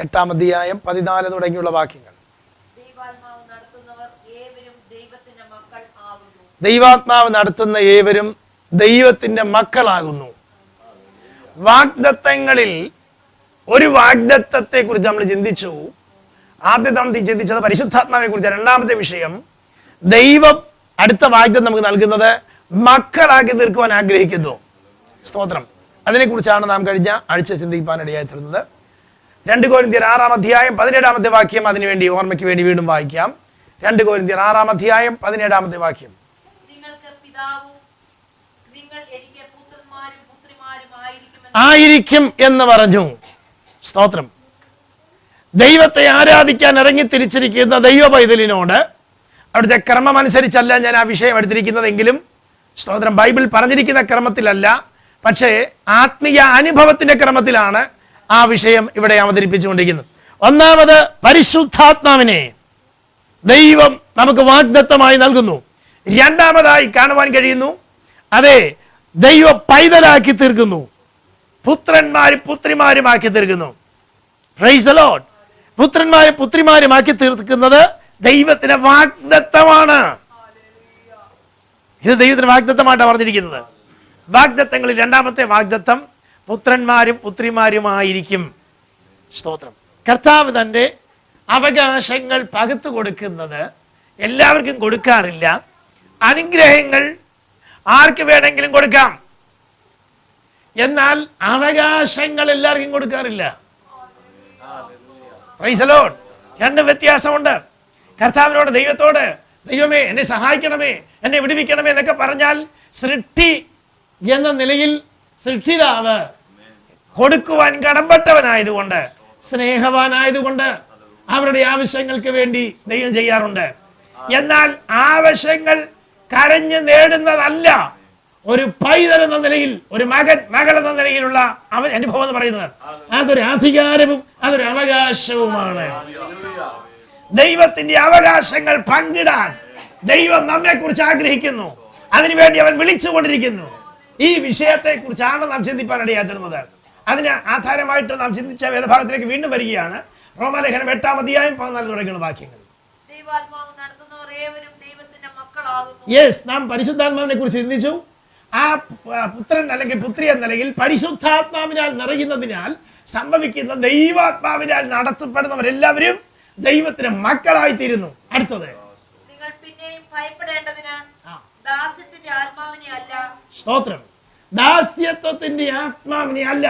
8-ാം അധ്യായം 14 തുടങ്ങിയുള്ള വാക്യങ്ങൾ. ദൈവാത്മാവ് നടത്തുന്ന ഏവരും ദൈവത്തിന്റെ മക്കളാകുന്നു. വാഗ്ദത്തങ്ങളിൽ ഒരു വാഗ്ദത്തത്തെ കുറിച്ച് നമ്മൾ ചിന്തിച്ചു. ആദ്യത്തെ നാം ചിന്തിച്ചത് പരിശുദ്ധാത്മാവിനെ കുറിച്ച്. രണ്ടാമത്തെ വിഷയം, ദൈവം അടുത്ത വാഗ്ദത്തം നമുക്ക് നൽകുന്നത് മക്കളാക്കി തീർക്കുവാൻ ആഗ്രഹിക്കുന്നു. സ്തോത്രം. അതിനെക്കുറിച്ചാണ് നാം കഴിഞ്ഞ ആഴ്ച ചിന്തിക്കാനിടയായി തീർന്നത്. 2 കൊരിന്ത്യർ 6-ാം അധ്യായം 17-ാമത്തെ വാക്യം അതിനുവേണ്ടി ഓർമ്മയ്ക്ക് വേണ്ടി വീണ്ടും വായിക്കാം. 2 കൊരിന്ത്യർ 6-ാം അധ്യായം 17-ാമത്തെ വാക്യം. ആയിരിക്കും എന്ന് പറഞ്ഞു. സ്തോത്രം. ദൈവത്തെ ആരാധിക്കാൻ ഇറങ്ങി തിരിച്ചിരിക്കുന്ന ദൈവ പൈതലിനോട് അവിടുത്തെ ക്രമം അനുസരിച്ചല്ല ഞാൻ ആ വിഷയം എടുത്തിരിക്കുന്നതെങ്കിലും, സ്തോത്രം, ബൈബിൾ പറഞ്ഞിരിക്കുന്ന ക്രമത്തിലല്ല, പക്ഷേ ആത്മീയ അനുഭവത്തിന്റെ ക്രമത്തിലാണ് ആ വിഷയം ഇവിടെ അവതരിപ്പിച്ചുകൊണ്ടിരിക്കുന്നത്. ഒന്നാമത്, പരിശുദ്ധാത്മാവിനെ ദൈവം നമുക്ക് വാഗ്ദത്തമായി നൽകുന്നു. രണ്ടാമതായി കാണുവാൻ കഴിയുന്നു, അതെ, ദൈവ പൈതലാക്കി തീർക്കുന്നു, പുത്രന്മാരും പുത്രിമാരുമാക്കി തീർക്കുന്നു. Praise the Lord. പുത്രന്മാരും പുത്രിമാരുമാക്കി തീർക്കുന്നത് ദൈവത്തിന്റെ വാഗ്ദത്തമാണ്. ഇത് ദൈവത്തിന്റെ വാഗ്ദത്തമായിട്ടാണ് പറഞ്ഞിരിക്കുന്നത്. വാഗ്ദത്തങ്ങളിൽ രണ്ടാമത്തെ വാഗ്ദത്തം പുത്രന്മാരും പുത്രിമാരുമായിരിക്കും. സ്തോത്രം. കർത്താവ് തന്റെ അവകാശങ്ങൾ പകുത്തു കൊടുക്കുന്നത് എല്ലാവർക്കും കൊടുക്കാറില്ല. അനുഗ്രഹങ്ങൾ ആർക്ക് വേണമെങ്കിലും കൊടുക്കാം, എന്നാൽ അവകാശങ്ങൾ എല്ലാവർക്കും കൊടുക്കാറില്ല. Praise the Lord. രണ്ട് വ്യത്യാസമുണ്ട്. കർത്താവിനോട്, ദൈവത്തോട്, ദൈവമേ എന്നെ സഹായിക്കണമേ, എന്നെ വിടുവിക്കണമേ എന്നൊക്കെ പറഞ്ഞാൽ സൃഷ്ടി എന്ന നിലയിൽ സൃഷ്ടിതാവ് കൊടുക്കുവാൻ കടമ്പട്ടവനായതുകൊണ്ട്, സ്നേഹവാനായതുകൊണ്ട് അവരുടെ ആവശ്യങ്ങൾക്ക് വേണ്ടി ദൈവം ചെയ്യാറുണ്ട്. എന്നാൽ ആവശ്യങ്ങൾ കരഞ്ഞ് നേടുന്നതല്ല ഒരു പൈതൽ എന്ന നിലയിൽ, ഒരു മകൾ എന്ന നിലയിലുള്ള അനുഭവം എന്ന് പറയുന്നത്. അതൊരു അധികാരവും അതൊരു അവകാശവുമാണ്. ദൈവത്തിന്റെ അവകാശങ്ങൾ പങ്കിടാൻ ദൈവം നമ്മെ കുറിച്ച് ആഗ്രഹിക്കുന്നു. അതിനുവേണ്ടി അവൻ വിളിച്ചുകൊണ്ടിരിക്കുന്നു. ഈ വിഷയത്തെ കുറിച്ചാണ് നാം ചിന്തിപ്പാനിടയായിരുന്നത്. അതിന് ആധാരമായിട്ട് നാം ചിന്തിച്ച വേദഭാഗത്തിലേക്ക് വീണ്ടും വരികയാണ്. റോമാലേഖനം 8-ാം അധ്യായം 14 തുടങ്ങിയുള്ള വാക്യങ്ങൾ. യെസ്, നാം പരിശുദ്ധാത്മാവിനെ കുറിച്ച് ചിന്തിച്ചു. ആ പുത്രൻ അല്ലെങ്കിൽ പുത്രി എന്ന നിലയിൽ പരിശുദ്ധാത്മാവിനാൽ നിറയുന്നതിനാൽ സംഭവിക്കുന്ന ദൈവാത്മാവിനാൽ നടത്തപ്പെടുന്നവരെല്ലാവരും ദൈവത്തിന് മക്കളായി തീരുന്നു. അടുത്തത്, സ്തോത്രം, ദാസ്യത്വത്തിന്റെ ആത്മാവിനെ അല്ല.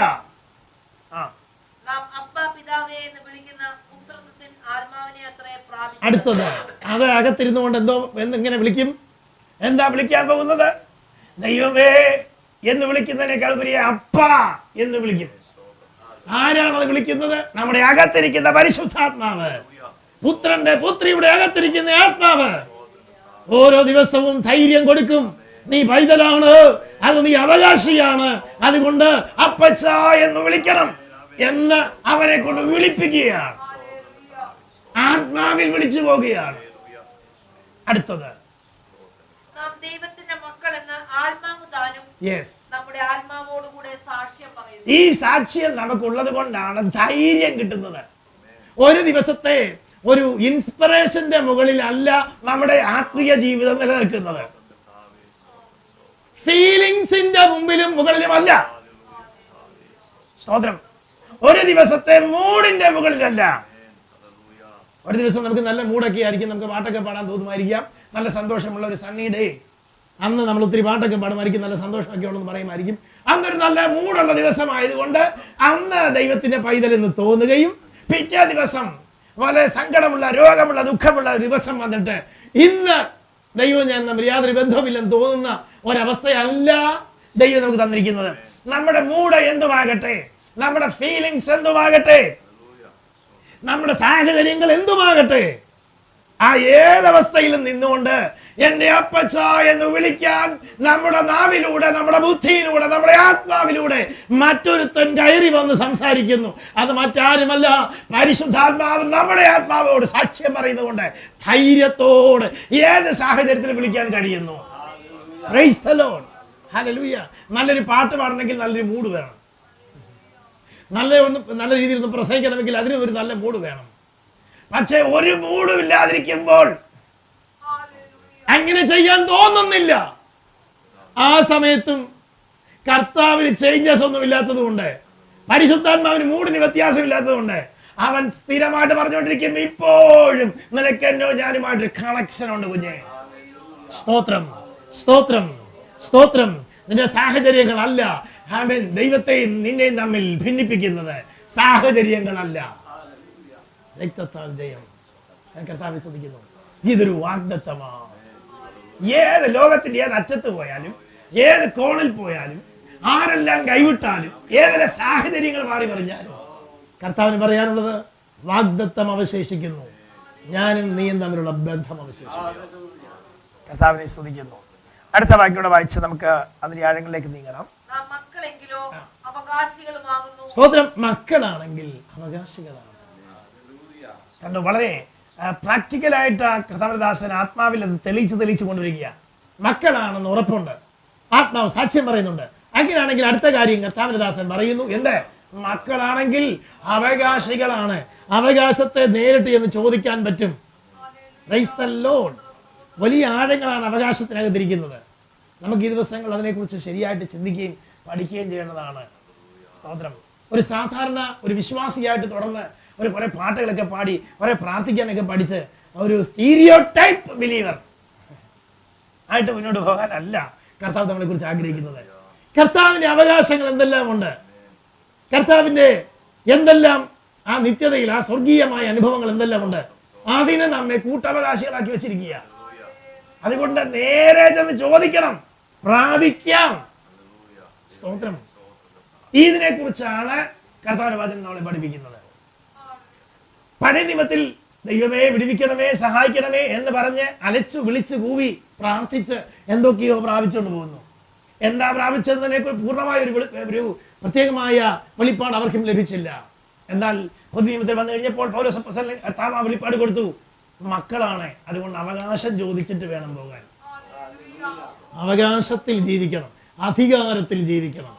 അടുത്തത്, അത് അകത്തിരുന്നുകൊണ്ട് എങ്ങനെ വിളിക്കും? എന്താ വിളിക്കാൻ പോകുന്നത്? ദൈവമേ എന്ന് വിളിക്കുന്നതിനേക്കാൾ വലിയ അപ്പ എന്ന് വിളിക്കും. ആരാണത് വിളിക്കുന്നത്? നമ്മുടെ അകത്തിരിക്കുന്ന പരിശുദ്ധാത്മാവ്, പുത്രന്റെ പുത്രിയുടെ അകത്തിരിക്കുന്ന ആത്മാവ് ഓരോ ദിവസവും ധൈര്യം കൊടുക്കും. നീ പൈതലാണ്, അത് നീ അവകാശിയാണ്, അതുകൊണ്ട് അപ്പച്ച എന്ന് വിളിക്കണം എന്ന് അവരെ കൊണ്ട് വിളിപ്പിക്കുകയാണ്. ആത്മാവിൽ വിളിച്ചു പോകുകയാണ്. അടുത്തത്, ഈ സാക്ഷ്യം നമുക്കുള്ളത് കൊണ്ടാണ് ധൈര്യം കിട്ടുന്നത്. ഒരു ദിവസത്തെ ഒരു ഇൻസ്പിറേഷന്റെ മുകളിൽ അല്ല നമ്മുടെ ആത്മീയ ജീവിതം നിലനിൽക്കുന്നത്. ഫീലിങ്സിന്റെ മുമ്പിലും മുകളിലുമല്ല. സ്തോത്രം. ഒരു ദിവസത്തെ മൂഡിന്റെ മുകളിലല്ല. ഒരു ദിവസം നമുക്ക് നല്ല മൂഡൊക്കെ ആയിരിക്കും, നമുക്ക് പാട്ടൊക്കെ പാടാൻ തോന്നുമായിരിക്കാം, നല്ല സന്തോഷമുള്ള ഒരു സണ്ണി ഡേ, അന്ന് നമ്മൾ ഒത്തിരി പാട്ടൊക്കെ പാടുമായിരിക്കും, നല്ല സന്തോഷമൊക്കെ ഉള്ളതെന്ന് പറയുമായിരിക്കും. അന്നൊരു നല്ല മൂടുള്ള ദിവസമായതുകൊണ്ട് അന്ന് ദൈവത്തിന്റെ പൈതൽ എന്ന് തോന്നുകയും, പിറ്റേ ദിവസം വളരെ സങ്കടമുള്ള, രോഗമുള്ള, ദുഃഖമുള്ള ഒരു ദിവസം വന്നിട്ട് ഇന്ന് ദൈവം ഞാൻ നമ്മൾ യാതൊരു ബന്ധവുമില്ലെന്ന് തോന്നുന്ന ഒരവസ്ഥയല്ല ദൈവം നമുക്ക് തന്നിരിക്കുന്നത്. നമ്മുടെ മൂഡ് എന്തുമാകട്ടെ, നമ്മുടെ ഫീലിങ്സ് എന്തുമാകട്ടെ, നമ്മുടെ സാഹചര്യങ്ങൾ എന്തുമാകട്ടെ, ആ ഏതവസ്ഥയിലും നിന്നുകൊണ്ട് എന്റെ അപ്പച്ച എന്ന് വിളിക്കാൻ നമ്മുടെ നാവിലൂടെ, നമ്മുടെ ബുദ്ധിയിലൂടെ, നമ്മുടെ ആത്മാവിലൂടെ മറ്റൊരുത്തൻ കയറി വന്ന് സംസാരിക്കുന്നു. അത് മറ്റാരുമല്ല, പരിശുദ്ധാത്മാവ് നമ്മുടെ ആത്മാവോട് സാക്ഷ്യം പറയുന്നതുകൊണ്ട് ധൈര്യത്തോട് ഏത് സാഹചര്യത്തിൽ വിളിക്കാൻ കഴിയുന്നു. Praise the Lord. ഹല്ലേലൂയ. നല്ലൊരു പാട്ട് പാടണമെങ്കിൽ നല്ലൊരു മൂഡ് വേണം. നല്ല രീതിയിൽ ഒന്ന് പ്രസംഗിക്കണമെങ്കിൽ അതിന് ഒരു നല്ല മൂഡ് വേണം. പക്ഷെ ഒരു മൂഡും ഇല്ലാതിരിക്കുമ്പോൾ അങ്ങനെ ചെയ്യാൻ തോന്നുന്നില്ല. ആ സമയത്തും കർത്താവിന് ചേഞ്ചസ് ഒന്നും ഇല്ലാത്തത് കൊണ്ട്, പരിശുദ്ധാത്മാവിന് മൂടിന് വ്യത്യാസമില്ലാത്തത് കൊണ്ട് അവൻ സ്ഥിരമായിട്ട് പറഞ്ഞുകൊണ്ടിരിക്കും, ഇപ്പോഴും നിനക്ക് എന്നോ ഞാനുമായിട്ടൊരു കണക്ഷൻ ഉണ്ട് കുഞ്ഞെ. സ്തോത്രം, സ്തോത്രം, സ്തോത്രം. നിന്റെ സാഹചര്യങ്ങളല്ല ആമേൻ ദൈവത്തെയും നിന്നെയും തമ്മിൽ ഭിന്നിപ്പിക്കുന്നത്, സാഹചര്യങ്ങളല്ല. രക്തത്താൽ ജയം. കർത്താവിനെ സ്തുതിക്കുന്നു. ഇതൊരു വാഗ്ദത്തമാണ്. ഏത് ലോകത്തിന്റെ ഏത് അറ്റത്ത് പോയാലും, ഏത് കോണിൽ പോയാലും, ആരെല്ലാം കൈവിട്ടാലും, ഏതൊരു സാഹചര്യങ്ങൾ മാറി പറഞ്ഞാലും കർത്താവിന് പറയാനുള്ളത് വാഗ്ദത്തം അവശേഷിക്കുന്നു. ഞാനും നീയും തമ്മിലുള്ള ബന്ധം അവശേഷിക്കുന്നു. കർത്താവിനെ സ്തുതിക്കുന്നു. അടുത്ത വാക്യോടെ വായിച്ച് നമുക്ക് അതിന്റെ ആഴങ്ങളിലേക്ക് നീങ്ങണം. സ്തോത്രം. മക്കളാണെങ്കിൽ അവകാശികളാണ്. കണ്ടു, വളരെ പ്രാക്ടിക്കലായിട്ട് കർത്താവദാസൻ ആത്മാവിൽ അത് തെളിയിച്ച് കൊണ്ടിരിക്കുക. മക്കളാണെന്ന് ഉറപ്പുണ്ട്, ആത്മാവ് സാക്ഷ്യം പറയുന്നുണ്ട്. അങ്ങനെയാണെങ്കിൽ അടുത്ത കാര്യം കർത്താവദാസൻ പറയുന്നു, എന്ത്? മക്കളാണെങ്കിൽ അവകാശികളാണ്. അവകാശത്തെ നേരിട്ട് എന്ന് ചോദിക്കാൻ പറ്റും. Praise the Lord. വലിയ ആഴങ്ങളാണ് അവകാശത്തിനകത്തിരിക്കുന്നത്. നമുക്ക് ഈ ദിവസങ്ങൾ അതിനെക്കുറിച്ച് ശരിയായിട്ട് ചിന്തിക്കുകയും പഠിക്കുകയും ചെയ്യേണ്ടതാണ്. സ്തോത്രം. ഒരു സാധാരണ ഒരു വിശ്വാസിയായിട്ട് തുടർന്ന് കുറെ പാട്ടുകളൊക്കെ പാടി കുറെ പ്രാർത്ഥിക്കാനൊക്കെ പഠിച്ച് ഒരു സ്റ്റീരിയോടൈപ്പ് ബിലീവർ ആയിട്ട് മുന്നോട്ട് പോകാനല്ല കർത്താവ് നമ്മളെ കുറിച്ച് ആഗ്രഹിക്കുന്നത്. കർത്താവിന്റെ അവകാശങ്ങൾ എന്തെല്ലാം ഉണ്ട്, കർത്താവിന്റെ എന്തെല്ലാം ആ നിത്യതയിൽ ആ സ്വർഗീയമായ അനുഭവങ്ങൾ എന്തെല്ലാം ഉണ്ട്, അതിനെ നമ്മെ കൂട്ടവകാശികളാക്കി വെച്ചിരിക്കുക. അതുകൊണ്ട് നേരെ ചെന്ന് ചോദിക്കണം, പ്രാപിക്കാം. സ്തോത്രം. ഇതിനെ കുറിച്ചാണ് കർത്താവിന്റെ വചനം നമ്മളെ പഠിപ്പിക്കുന്നത്. പഴയ നിയമത്തിൽ ദൈവമേ വിടുവിക്കണമേ സഹായിക്കണമേ എന്ന് പറഞ്ഞ് അലച്ചു വിളിച്ച് കൂവി പ്രാർത്ഥിച്ച് എന്തൊക്കെയോ പ്രാപിച്ചുകൊണ്ട് പോകുന്നു. എന്താ പ്രാപിച്ചതിനെ പൂർണ്ണമായ ഒരു പ്രത്യേകമായ വെളിപ്പാട് അവർക്കും ലഭിച്ചില്ല. എന്നാൽ പുതിയ നിയമത്തിൽ വന്നു കഴിഞ്ഞപ്പോൾ പൗലോസ് അപ്പോസ്തലൻ കർത്താവ് ആ വെളിപ്പാട് കൊടുത്തു, മക്കളാണ്, അതുകൊണ്ട് അവകാശം ചോദിച്ചിട്ട് വേണം പോകാൻ. അവകാശത്തിൽ ജീവിക്കണം, അധികാരത്തിൽ ജീവിക്കണം.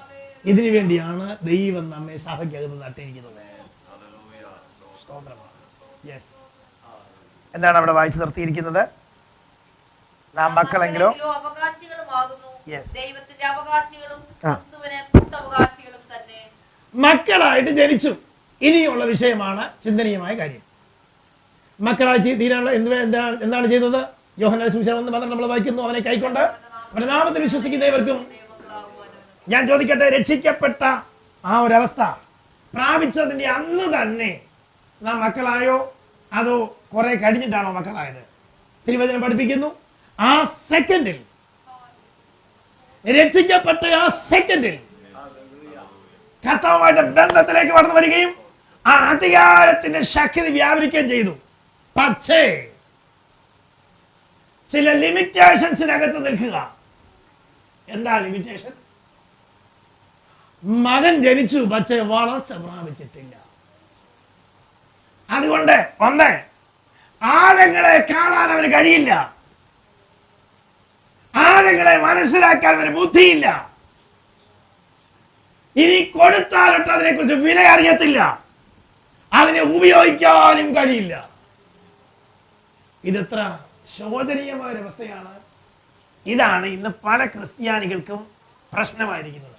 ഇതിനു വേണ്ടിയാണ് ദൈവം നമ്മെ സഭയ്ക്കകത്ത് നട്ടിരിക്കുന്നത്. എന്താണ് അവിടെ വായിച്ചു നിർത്തിയിരിക്കുന്നത്? നാം മക്കളെങ്കിലോ മക്കളായിട്ട് ജനിച്ചു. ഇനിയുള്ള വിഷയമാണ് ചിന്തനീയമായ കാര്യം. മക്കളായി തീരാനുള്ള എന്താണ് ചെയ്തത്? യോഹന്നാന്റെ സുവിശേഷം 1:12 നമ്മൾ വായിക്കുന്നു, അവനെ കൈക്കൊണ്ട് അവന്റെ നാമത്തിൽ വിശ്വസിക്കുന്നവർക്കും. ഞാൻ ചോദിക്കട്ടെ, രക്ഷിക്കപ്പെട്ട ആ ഒരവസ്ഥ പ്രാപിച്ചതിന്റെ അന്ന് തന്നെ നാം മക്കളായോ അതോ കുറെ കഴിഞ്ഞിട്ടാണോ മക്കളായത്? തിരുവചനം പഠിപ്പിക്കുന്നു, ആ സെക്കൻഡിൽ, രക്ഷിക്കപ്പെട്ട ആ സെക്കൻഡിൽ കർത്താവുമായിട്ട് ബന്ധത്തിലേക്ക് കടന്നു വരികയും ആ അധികാരത്തിന്റെ ശക്തി വ്യാപരിക്കുകയും ചെയ്തു. പക്ഷേ ചില ലിമിറ്റേഷൻസിനകത്ത് നിൽക്കുക. എന്താ ലിമിറ്റേഷൻ? മകൻ ജനിച്ചു, പക്ഷേ വളർച്ച പ്രാപിച്ചിട്ടില്ല. അതുകൊണ്ട് ഒന്ന്, ആഴങ്ങളെ കാണാൻ അവന് കഴിയില്ല, ആഴങ്ങളെ മനസ്സിലാക്കാൻ അവന് ബുദ്ധിയില്ല. ഇനി കൊടുത്താലൊട്ട് അതിനെക്കുറിച്ച് വില അറിയത്തില്ല, അതിനെ ഉപയോഗിക്കാനും കഴിയില്ല. ഇതെത്ര ശോചനീയമായ ഒരവസ്ഥയാണ്. ഇതാണ് ഇന്ന് പല ക്രിസ്ത്യാനികൾക്കും പ്രശ്നമായിരിക്കുന്നത്.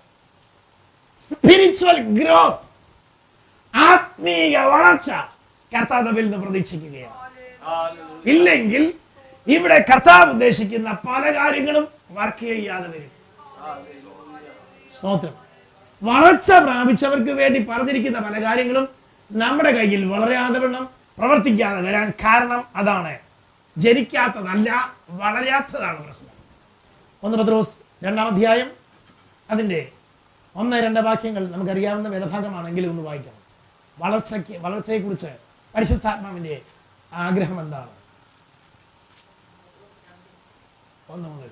സ്പിരിച്വൽ ഗ്രോത്ത്, ആത്മീയ വളർച്ച കർത്താവിൽ നിന്ന് പ്രതീക്ഷിക്കുകയാണ്. ഇല്ലെങ്കിൽ ഇവിടെ കർത്താവ് ഉദ്ദേശിക്കുന്ന പല കാര്യങ്ങളും വർക്ക് ചെയ്യാതെ വരും. സ്തോത്രം. വളർച്ച പ്രാപിച്ചവർക്ക് വേണ്ടി പറഞ്ഞിരിക്കുന്ന പല കാര്യങ്ങളും നമ്മുടെ കയ്യിൽ വളരാതെ വണ്ണം പ്രവർത്തിക്കാതെ വരാൻ കാരണം അതാണ്. ജനിക്കാത്തതല്ല, വളരാത്തതാണ് പ്രശ്നം. 1 പത്രോസ് 2-ാം അധ്യായം അതിൻ്റെ 1-2 വാക്യങ്ങൾ നമുക്കറിയാവുന്ന വേദഭാഗമാണെങ്കിലും ഒന്ന് വായിക്കണം. വളർച്ചയെക്കുറിച്ച് പരിശുദ്ധാത്മാവിന്റെ ആഗ്രഹം എന്താണ്? 1 മുതൽ.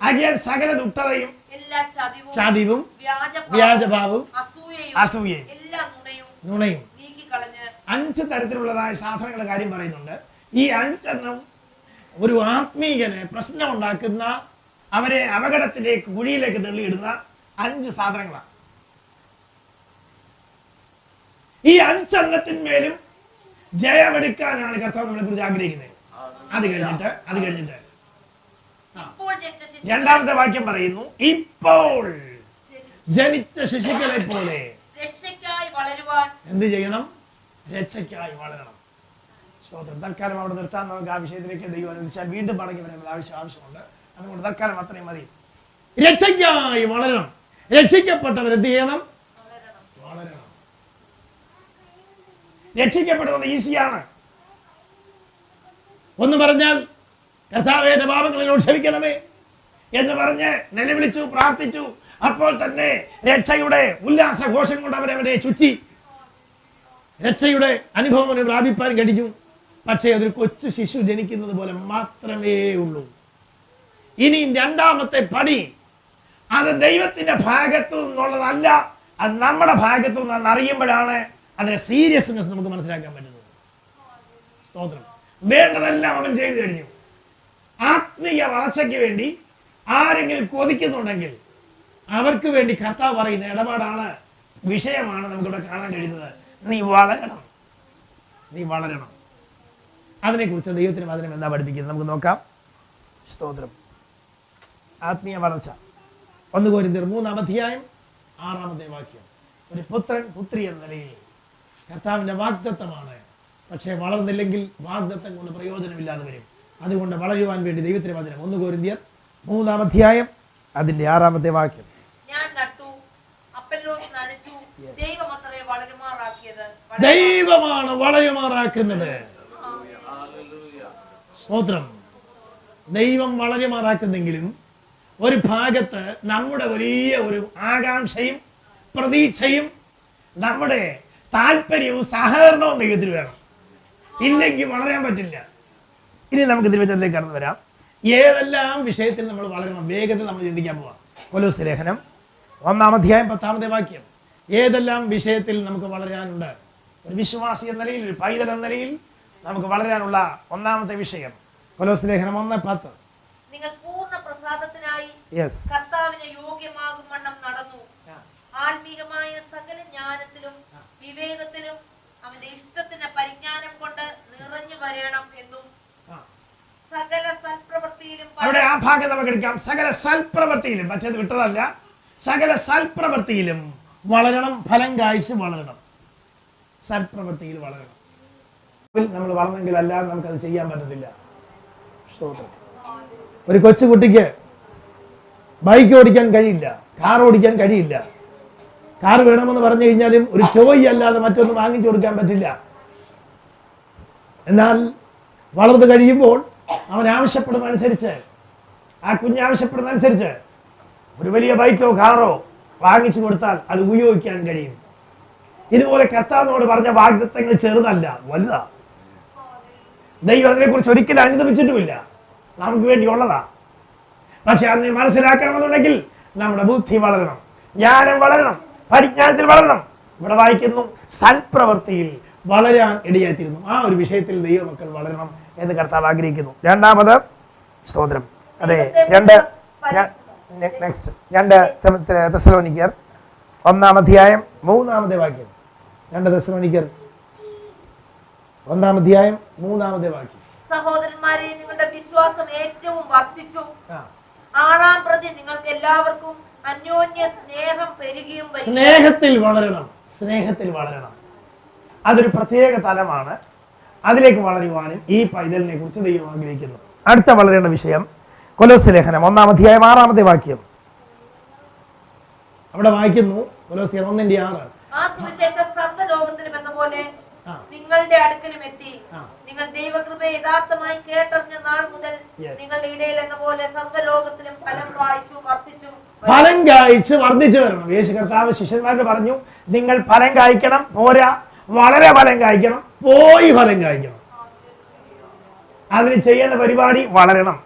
ആകയാൽ സകല ദുഷ്ടതയും ചതിവും വ്യാജഭാവവും അസൂയയും നുണയും 5 തരത്തിലുള്ളതായ സാധനങ്ങളുടെ കാര്യം പറയുന്നുണ്ട്. ഈ 5 ഒരു ആത്മീയന് പ്രശ്നം ഉണ്ടാക്കുന്ന അവരെ അപകടത്തിലേക്ക് കുഴിയിലേക്ക് തള്ളിയിടുന്ന 5 സാധനങ്ങളാണ്. ഈ 5 എണ്ണത്തിന്മേലും ജയമെടുക്കാനാണ് കർത്താവ് നമ്മളെ കുറിച്ച് ആഗ്രഹിക്കുന്നത്. അത് കഴിഞ്ഞിട്ട് രണ്ടാമത്തെ വാക്യം പറയുന്നു, ഇപ്പോൾ ജനിച്ച ശിശുക്കളെ പോലെ എന്ത് ചെയ്യണം? രക്ഷയ്ക്കായി വളരണം. സ്തോത്രം. തൽക്കാലം അവിടെ നിർത്താൻ നമുക്ക് ആ വിഷയത്തിലേക്ക് ദൈവം അനുവദിച്ചാൽ വീണ്ടും മടങ്ങി വരേണ്ട ആവശ്യമുണ്ട്. അതുകൊണ്ട് തൽക്കാലം അത്രയും മതി. രക്ഷയ്ക്കായി വളരണം. രക്ഷിക്കപ്പെട്ടവർ എന്ത് ചെയ്യണം? വളരണം. രക്ഷിക്കപ്പെടുന്നത് ഈസിയാണ്. ഒന്ന് പറഞ്ഞാൽ കർത്താവേ എന്റെ പാപങ്ങളോട് ക്ഷമിക്കണമേ എന്ന് പറഞ്ഞ് നിലവിളിച്ചു, പ്രാർത്ഥിച്ചു. അപ്പോൾ തന്നെ രക്ഷയുടെ ഉല്ലാസഘോഷം കൊണ്ട് അവരവരെ ചുറ്റി രക്ഷയുടെ അനുഭവം പ്രാപിപ്പാൻ കഴിഞ്ഞു. പക്ഷേ അതൊരു കൊച്ചു ശിശു ജനിക്കുന്നത് പോലെ മാത്രമേ ഉള്ളൂ. ഇനി രണ്ടാമത്തെ പടി അത് ദൈവത്തിന്റെ ഭാഗത്തു നിന്നുള്ളതല്ല, അത് നമ്മുടെ ഭാഗത്തു നിന്ന് അറിയുമ്പോഴാണ് അതിന്റെ സീരിയസ്നെസ് നമുക്ക് മനസ്സിലാക്കാൻ പറ്റുന്നത്. സ്തോത്രം. വേണ്ടതെല്ലാം അവൻ ചെയ്തു കഴിഞ്ഞു. ആത്മീയ വളർച്ചയ്ക്ക് വേണ്ടി ആരെങ്കിലും കൊതിക്കുന്നുണ്ടെങ്കിൽ അവർക്ക് വേണ്ടി കർത്താവ് പറയുന്ന ഇടപാടാണ്, വിഷയമാണ് നമുക്കിവിടെ കാണാൻ കഴിയുന്നത്. നീ വളരണം, നീ വളരണം. അതിനെക്കുറിച്ച് ദൈവത്തിന് വചനം എന്താ പഠിപ്പിക്കുന്നത് നമുക്ക് നോക്കാം. സ്തോത്രം. ആത്മീയ വളർച്ച 1 കൊരിന്ത്യർ 3-ാം അധ്യായം 6-ാമത്തെ വാക്യം. ഒരു പുത്രൻ പുത്രി എന്ന നിലയിൽ കർത്താവിന്റെ വാഗ്ദത്തമാണ്. പക്ഷേ വളർന്നില്ലെങ്കിൽ വാഗ്ദത്തം കൊണ്ട് പ്രയോജനമില്ലാതെ വരും. അതുകൊണ്ട് വളരുവാൻ വേണ്ടി ദൈവത്തിന്റെ വചനം 1 കൊരിന്ത്യർ 3-ാം അധ്യായം അതിന്റെ 6-ാമത്തെ വാക്യം. ദൈവമാണ് വളരുമാറാക്കുന്നത്. സ്തോത്രം. ദൈവം വളരുമാറാക്കുന്നെങ്കിലും ഒരു ഭാഗത്ത് നമ്മുടെ വലിയ ഒരു ആകാംക്ഷയും പ്രതീക്ഷയും നമ്മുടെ താല്പര്യവും സഹകരണവും ദൈവത്തിന് വേണം. ഇല്ലെങ്കിൽ വളരാൻ പറ്റില്ല. ഇനി നമുക്ക് തിരുവചനത്തിലേക്ക് കടന്നു വരാം. ഏതെല്ലാം വിഷയത്തിൽ നമ്മൾ വളരണം? വേഗത്തിൽ നമ്മൾ ചിന്തിക്കാൻ പോവാം. കൊലോസ്യ ലേഖനം 1-ാം അധ്യായം 10-ാമത്തെ വാക്യം. ഏതെല്ലാം വിഷയത്തിൽ നമുക്ക് വളരാനുണ്ട്? ഒരു വിശ്വാസി എന്ന നിലയിൽ, ഒരു പൈതൽ എന്ന നിലയിൽ നമുക്ക് വളരാനുള്ള ഒന്നാമത്തെ വിഷയം കൊലോസ്യ ലേഖനം 1:10. നിങ്ങൾ പൂർണ്ണ പ്രസാദത്തിനായി കർത്താവിനെ യോഗ്യമാകും വണ്ണം നടന്നു, ആത്മീകമായ സകല ജ്ഞാനത്തിലും വിവേകത്തിലും അവന്റെ ഇഷ്ടത്തിന് പരിജ്ഞാനം കൊണ്ട് നിറഞ്ഞു വരണം എന്നും സകല സൽപ്രവൃത്തിയിലും. അവിടെ ആ ഭാഗം നമുക്ക് എടുക്കാം. സകല സൽപ്രവൃത്തിയിലും, മറ്റേത് വിട്ടതല്ല. സകല സൽപ്രവൃത്തിയിലും വളരണം, ഫലം കായ്ച്ച് വളരണം. സൽപ്രവൃത്തിയിൽ വളരണം. നമ്മൾ വളർന്നെങ്കിൽ അല്ലാതെ നമുക്കത് ചെയ്യാൻ പറ്റത്തില്ല. ഒരു കൊച്ചുകുട്ടിക്ക് ബൈക്ക് ഓടിക്കാൻ കഴിയില്ല, കാർ ഓടിക്കാൻ കഴിയില്ല. കാർ വേണമെന്ന് പറഞ്ഞു കഴിഞ്ഞാലും ഒരു ടോയ് അല്ലാതെ മറ്റൊന്നും വാങ്ങിച്ചു കൊടുക്കാൻ പറ്റില്ല. എന്നാൽ വളർന്നു കഴിയുമ്പോൾ അവൻ ആവശ്യപ്പെടുന്നതനുസരിച്ച്, ആ കുഞ്ഞ് ആവശ്യപ്പെടുന്നതനുസരിച്ച് ഒരു വലിയ ബൈക്കോ കാറോ വാങ്ങിച്ചു കൊടുത്താൽ അത് ഉപയോഗിക്കാൻ കഴിയും. ഇതുപോലെ കർത്താവിനോട് പറഞ്ഞ വാഗ്ദത്തങ്ങൾ ചെറുതല്ല, വലുതാ. ദൈവം അതിനെക്കുറിച്ച് ഒരിക്കലും അനുദമിച്ചിട്ടുമില്ല, നമുക്ക് വേണ്ടിയുള്ളതാ. പക്ഷെ അതിനെ മനസ്സിലാക്കണമെന്നുണ്ടെങ്കിൽ നമ്മുടെ ബുദ്ധി വളരണം, ജ്ഞാനം വളരണം, പരിജ്ഞാനത്തിൽ വളരണം. ഇവിടെ വായിക്കുന്നു, സൽപ്രവൃത്തിയിൽ വളരാൻ ഇടയായിത്തീരുന്നു. ആ ഒരു വിഷയത്തിൽ ദൈവമക്കൾ വളരണം എന്ന് കർത്താവ് ആഗ്രഹിക്കുന്നു. രണ്ടാമത് സ്തോത്രം. അതെ, 2 തെസ്സലോനിക്കർ 1-ാം അധ്യായം 3-ാമത്തെ വാക്യം. 2 തെസ്സലോനിക്കർ 1-ാം അധ്യായം 3-ാമത്തെ വാക്യം. സഹോദരന്മാരെ, നിങ്ങളുടെ വിശ്വാസം ഏറ്റവും വർദ്ധിച്ചു. ആളാം പ്രതി നിങ്ങൾക്ക് എല്ലാവർക്കും അന്യോന്യ സ്നേഹം പെരുകിയും. സ്നേഹത്തിൽ വളരണം, സ്നേഹത്തിൽ വളരണം. അതൊരു പ്രത്യേക തലമാണ്. അതിലേക്ക് വളരുവാനും ഈ പൈതലിനെ കുറിച്ച് ദൈവം ആഗ്രഹിക്കുന്നു. അടുത്ത വളരേണ്ട വിഷയം കൊലോസ്യ ലേഖനം 1-ാം അധ്യായം 6-ാമത്തെ വാക്യം. അവിടെ വായിക്കുന്നു, കൊലോസ്യർ 1:6. ആ സുവിശേഷം സർവ്വലോകത്തിലും എന്ന പോലെ നിങ്ങളുടെ അടുക്കലും എത്തി. നിങ്ങൾ ദൈവകൃപയെ യഥാർത്ഥമായി കേട്ടറിഞ്ഞ നാൾ മുതൽ നിങ്ങളുടെ ഇടയിൽ എന്ന പോലെ സർവ്വലോകത്തിലും ഫലം കായ്ച്ചു വർദ്ധിച്ചു വരണം. യേശു കർത്താവ് ശിഷ്യന്മാരോട് പറഞ്ഞു, നിങ്ങൾ ഫലം കായ്ക്കണം, പോരാ വളരെ ഫലം കായ്ക്കണം, പോയി ഫലം കായ്ക്കണം. അതിന് ചെയ്യേണ്ട പരിപാടി വളരണം,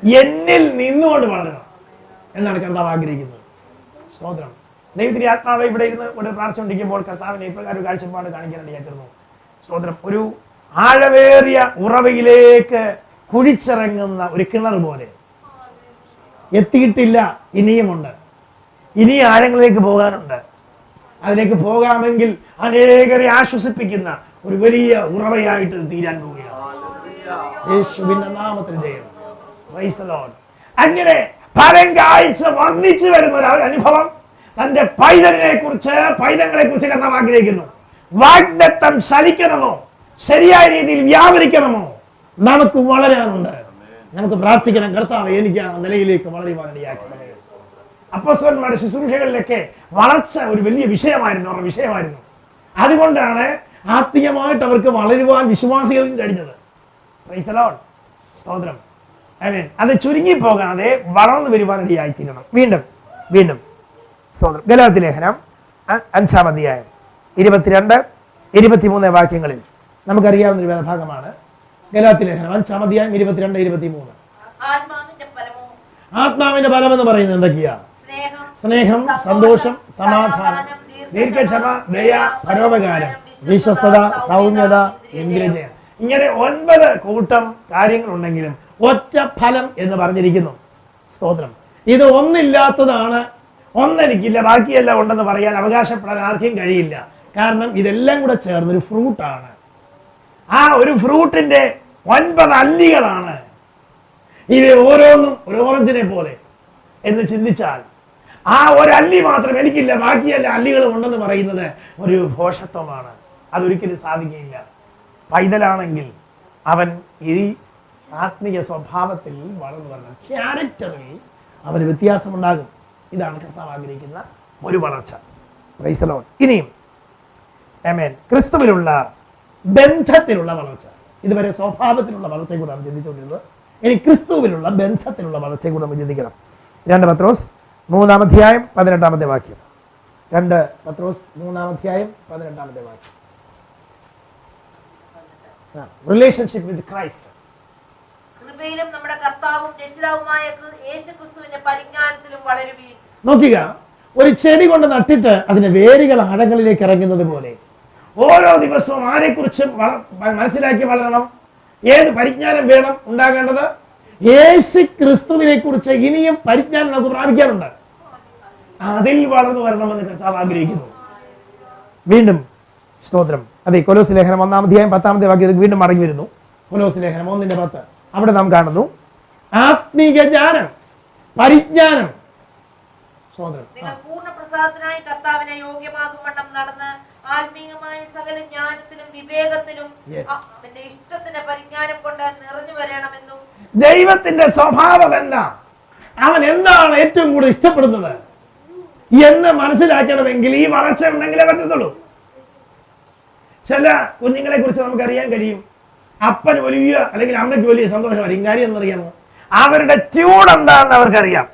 എന്നിൽ നിന്നുകൊണ്ട് വളരണം എന്നാണ് കർത്താവ് ആഗ്രഹിക്കുന്നത്. സ്തോത്രം. ദൈവത്തിന്റെ ആത്മാവ് ഇവിടെ ഇരുന്ന് ഇവിടെ പ്രാർത്ഥിച്ചുകൊണ്ടിരിക്കുമ്പോൾ കർത്താവിനെ ഇപ്രകാരം ഒരു കാഴ്ചപ്പാട് കാണിക്കാനിടയായിരുന്നു. സ്തോത്രം. ഒരു ആഴവേറിയ ഉറവയിലേക്ക് കുഴിച്ചിറങ്ങുന്ന ഒരു കിണർ പോലെ എത്തിയിട്ടില്ല, ഇനിയുമുണ്ട്. ഇനി ആഴങ്ങളിലേക്ക് പോകാനുണ്ട്. അതിലേക്ക് പോകാമെങ്കിൽ അനേകരെ ആശ്വസിപ്പിക്കുന്ന ഒരു വലിയ ഉറവയായിട്ട് തീരാൻ പോവുകയാണ്. യേശുവിന്റെ നാമത്തിൽ ജയം. Praise the Lord. അങ്ങനെ ഫലം കായ്ച്ച് വർദ്ധിച്ചു വരുന്ന ഒരു അനുഭവം തന്റെ പൈതങ്ങളെ കുറിച്ച് കർത്താവ് ആഗ്രഹിക്കുന്നു. വാഗ്ദത്തം ചലിക്കണമോ, ശരിയായ രീതിയിൽ വ്യാപരിക്കണമോ, നമുക്ക് വളരാനുണ്ട്. നമുക്ക് പ്രാർത്ഥിക്കണം, കർത്താവ് എനിക്ക് ആ നിലയിലേക്ക് വളരുവാനിടയാക്കണമേ. അപ്പോസ്തലന്മാരുടെ ശുശ്രൂഷകളിലൊക്കെ വളർച്ച ഒരു വലിയ വിഷയമായിരുന്നു. അതുകൊണ്ടാണ് ആത്മീയമായിട്ട് അവർക്ക് വളരുവാൻ വിശ്വാസികൾക്കും കഴിഞ്ഞത്. Praise the Lord. സ്തോത്രം. ആമേൻ. അത് ചുരുങ്ങി പോകാതെ വളർന്നു വരുവാനിടയായിത്തീരണം. വീണ്ടും സ്തോത്രം. ഗലാത്യ ലേഖനം 5-ാം അധ്യായം 22-23 വാക്യങ്ങളിൽ നമുക്കറിയാവുന്ന ഒരു വേദഭാഗമാണ്. ഗലാത്യ ലേഖനം 5-ാം അധ്യായം 22-23. ആത്മാവിന്റെ ഫലം എന്ന് പറയുന്നത് എന്തൊക്കെയാ? സ്നേഹം, സന്തോഷം, സമാധാനം, ദീർഘക്ഷമ, ദയ, പരോപകാരം, വിശ്വസ്തത, സൗമ്യത, ഇന്ദ്രിയജയം. ഇങ്ങനെ 9 കൂട്ടം കാര്യങ്ങളുണ്ടെങ്കിലും ഒറ്റ ഫലം എന്ന് പറഞ്ഞിരിക്കുന്നു. സ്തോത്രം. ഇത് ഒന്നില്ലാത്തതാണ്, ഒന്നെനിക്കില്ല ബാക്കിയെല്ലാം ഉണ്ടെന്ന് പറയാൻ അവകാശപ്പെടാൻ ആർക്കും കഴിയില്ല. കാരണം ഇതെല്ലാം കൂടെ ചേർന്നൊരു ഫ്രൂട്ടാണ്. ആ ഒരു ഫ്രൂട്ടിന്റെ 9 അല്ലികളാണ്. ഇവ ഓരോന്നും ഒരു ഓറഞ്ചിനെ പോലെ എന്ന് ചിന്തിച്ചാൽ ആ ഒരു അല്ലി മാത്രം എനിക്കില്ല ബാക്കിയല്ല അല്ലികളും ഉണ്ടെന്ന് പറയുന്നത് ഒരു ഭോഷത്വമാണ്. അതൊരിക്കലും സാധിക്കുകയില്ല. പൈതലാണെങ്കിൽ അവൻ ഈ ആത്മീയ സ്വഭാവത്തിൽ വളർന്നു വരണം. ക്യാരക്ടറിൽ അവന് വ്യത്യാസമുണ്ടാകും. ഇതാണ് കർത്താവ് ആഗ്രഹിക്കുന്ന ഒരു വളർച്ച. Praise the Lord. ഇനിയും ആമേൻ, ക്രിസ്തുവിലുള്ള ബന്ധത്തിലുള്ള വളർച്ച. ഇതുവരെ സ്വഭാവത്തിലുള്ള വളർച്ചയെ കൂടെ നാം ചിന്തിച്ചുകൊണ്ടിരുന്നത്. ഇനി ക്രിസ്തുവിലുള്ള ബന്ധത്തിലുള്ള വളർച്ചയെ കൂടെ നമ്മൾ ചിന്തിക്കണം. 2 പത്രോസ് 3-ാം അധ്യായം 18-ാമത്തെ വാക്യം. 2 പത്രോസ് 3-ാം അധ്യായം 18-ാമത്തെ വാക്യം. Relationship with Christ. കൃപയിലും നമ്മുടെ കർത്താവും രക്ഷിതാവുമായ യേശുക്രിസ്തുവിന്റെ പരിജ്ഞാനത്തിലും വളരുവീൻ. നോക്കുക, ഒരു ചെടി കൊണ്ട് നട്ടിട്ട് അതിന്റെ വേരുകൾ ആഴങ്ങളിലേക്ക് ഇറങ്ങുന്നത് പോലെ ഓരോ ദിവസവും ആരെക്കുറിച്ചും മനസ്സിലാക്കി വളരണം. ഏത് പരിജ്ഞാനം വേണം ഉണ്ടാകേണ്ടത്? യേശു ക്രിസ്തുവിനെ കുറിച്ച് ഇനിയും പരിജ്ഞാനം നമുക്ക് പ്രാപിക്കാനുണ്ട്. അതിൽ വളർന്നു വരണമെന്ന് കർത്താവ് ആഗ്രഹിക്കുന്നു. വീണ്ടും സ്തോത്രം. അതെ, കൊലോസ് ലേഖനം 1-ാം അധ്യായം 10-ാമത്തെ വാക്യത്തിൽ വീണ്ടും മടങ്ങി വരുന്നു. കൊലോസ് ലേഖനം 1:10. അവിടെ നാം കാണുന്നു ആത്മീക ജ്ഞാനം, പരിജ്ഞാനം. നിങ്ങൾ പൂർണ്ണ പ്രസാദത്തിനായി കർത്താവിനെ യോഗ്യമാകുവണ്ണം നടന്ന് ആത്മീയമായ സകല ജ്ഞാനത്തിലും വിവേകത്തിലും അവന്റെ ഇഷ്ടത്തിന്റെ പരിജ്ഞാനം കൊണ്ട് നിറഞ്ഞു വരണമെന്നും. ദൈവത്തിന്റെ സ്വഭാവം എന്താ, അവൻ എന്താണ് ഏറ്റവും കൂടുതൽ ഇഷ്ടപ്പെടുന്നത് എന്ന് മനസ്സിലാക്കണമെങ്കിൽ ഈ വളർച്ച ഉണ്ടെങ്കിലേ പറ്റത്തുള്ളൂ. ചില കുഞ്ഞുങ്ങളെ കുറിച്ച് നമുക്കറിയാൻ കഴിയും. അപ്പന് വലിയ അല്ലെങ്കിൽ അമ്മയ്ക്ക് വലിയ സന്തോഷമായിരിക്കും. കാര്യം എന്നറിയാമോ? അവരുടെ ട്യൂൺ എന്താണെന്ന് അവർക്കറിയാം.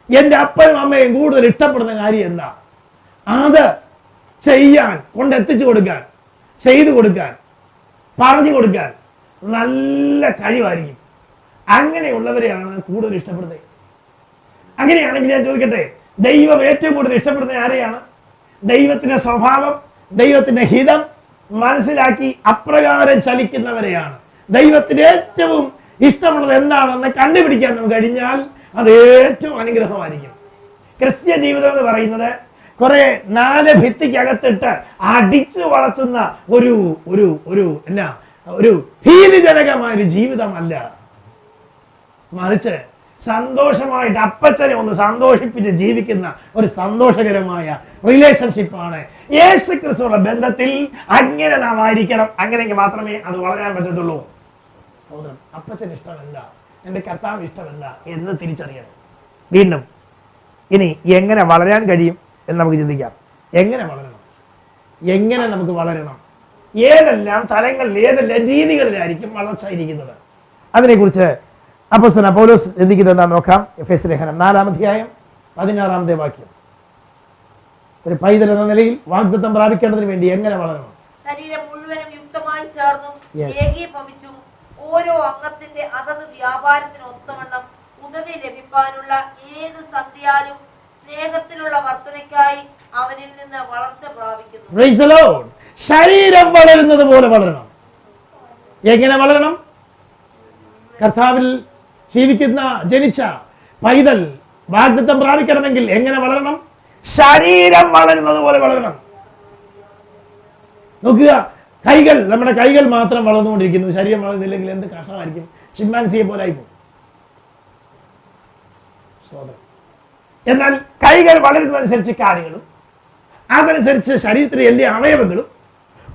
എന്റെ അപ്പനും അമ്മയും കൂടുതൽ ഇഷ്ടപ്പെടുന്ന കാര്യം എന്താ, അത് ചെയ്യാൻ കൊണ്ടെത്തിച്ചു കൊടുക്കാൻ, ചെയ്തു കൊടുക്കാൻ, പറഞ്ഞു കൊടുക്കാൻ നല്ല കഴിവായിരിക്കും. അങ്ങനെയുള്ളവരെയാണ് കൂടുതൽ ഇഷ്ടപ്പെടുന്നത്. അങ്ങനെയാണെങ്കിൽ ഞാൻ ചോദിക്കട്ടെ, ദൈവം ഏറ്റവും കൂടുതൽ ഇഷ്ടപ്പെടുന്ന ആരെയാണ്? ദൈവത്തിന്റെ സ്വഭാവം, ദൈവത്തിന്റെ ഹിതം മനസ്സിലാക്കി അപ്രകാരം ചലിക്കുന്നവരെയാണ്. ദൈവത്തിന് ഏറ്റവും ഇഷ്ടമുള്ളത് എന്താണെന്ന് കണ്ടുപിടിക്കാൻ നമുക്ക് കഴിഞ്ഞാൽ അത് ഏറ്റവും അനുഗ്രഹമായിരിക്കും. ക്രിസ്ത്യ ജീവിതം എന്ന് പറയുന്നത് കുറെ 4 ഭിത്തിക്കകത്തിട്ട് അടിച്ചു വളർത്തുന്ന ഒരു ഒരു ഒരു എന്നാ ഒരു ഭീതിജനകമായ ജീവിതമല്ല. മറിച്ച് സന്തോഷമായിട്ട് അപ്പച്ചനെ ഒന്ന് സന്തോഷിപ്പിച്ച് ജീവിക്കുന്ന ഒരു സന്തോഷകരമായ റിലേഷൻഷിപ്പാണ് യേശു ക്രിസ്തുവിന്റെ ബന്ധത്തിൽ. അങ്ങനെ നാം ആയിരിക്കണം. അങ്ങനെയെങ്കിൽ മാത്രമേ അത് വളരാൻ പറ്റത്തുള്ളൂ. സഹോദരൻ, അപ്പച്ചന് ഇഷ്ടമല്ല, എൻ്റെ കർത്താവ് ഇഷ്ടമല്ല എന്ന് തിരിച്ചറിയണം. വീണ്ടും ഇനി എങ്ങനെ വളരാൻ കഴിയും എന്ന് നമുക്ക് ചിന്തിക്കാം. എങ്ങനെ വളരണം, എങ്ങനെ നമുക്ക് വളരണം, ഏതെല്ലാം തലങ്ങളിൽ ഏതെല്ലാം രീതികളിലായിരിക്കും വളർച്ച ഇരിക്കുന്നത്, അതിനെക്കുറിച്ച് അപ്പോസ്തലൻ പൗലോസ് ചിന്തിക്കുന്നത് എന്താണെന്ന് നോക്കാം. എഫേസ്യ ലേഖനം 4-ാം അധ്യായം 16-ാമത്തെ വാക്യം. ഒരു പൈതൽ എന്ന നിലയിൽ വാഗ്ദത്തം പ്രാപിക്കേണ്ടതിന് വേണ്ടി എങ്ങനെ വളരണം? ശരീരം മുഴുവനും യുക്തമായി ചേർന്നും ഏകീഭവിച്ചും ഓരോ അംഗത്തിന്റെ അതത് വ്യാപാരത്തിന് ഒത്തവണ്ണം ഉദവി ലഭിക്കാനുള്ള ഏത് സന്ധ്യാലും സ്നേഹത്തിലുള്ള വർധനയ്ക്കായി അവനിൽ നിന്ന് വളർച്ച പ്രാപിക്കുന്നു. Praise the Lord. ശരീരം വളരുന്നത് പോലെ വളരണം. എങ്ങനെ വളരണം? കർത്താവിൽ ജീവിക്കുന്ന ജനിച്ച പൈതൽ വാഗ്ദത്തം പ്രാപിക്കണമെങ്കിൽ എങ്ങനെ വളരണം? ശരീരം വളരുന്നത് പോലെ വളരണം. നോക്കുക, കൈകൾ, നമ്മുടെ കൈകൾ മാത്രം വളർന്നുകൊണ്ടിരിക്കുന്നു, ശരീരം വളർന്നില്ലെങ്കിൽ എന്ത് കഷ്ടമായിരിക്കും. ചിമ്പാൻസിയെ പോലെ ആയിപ്പോകും. എന്നാൽ കൈകൾ വളരുന്നതനുസരിച്ച് കാര്യങ്ങളും അതനുസരിച്ച് ശരീരത്തിലെ എല്ലാ അവയവങ്ങളും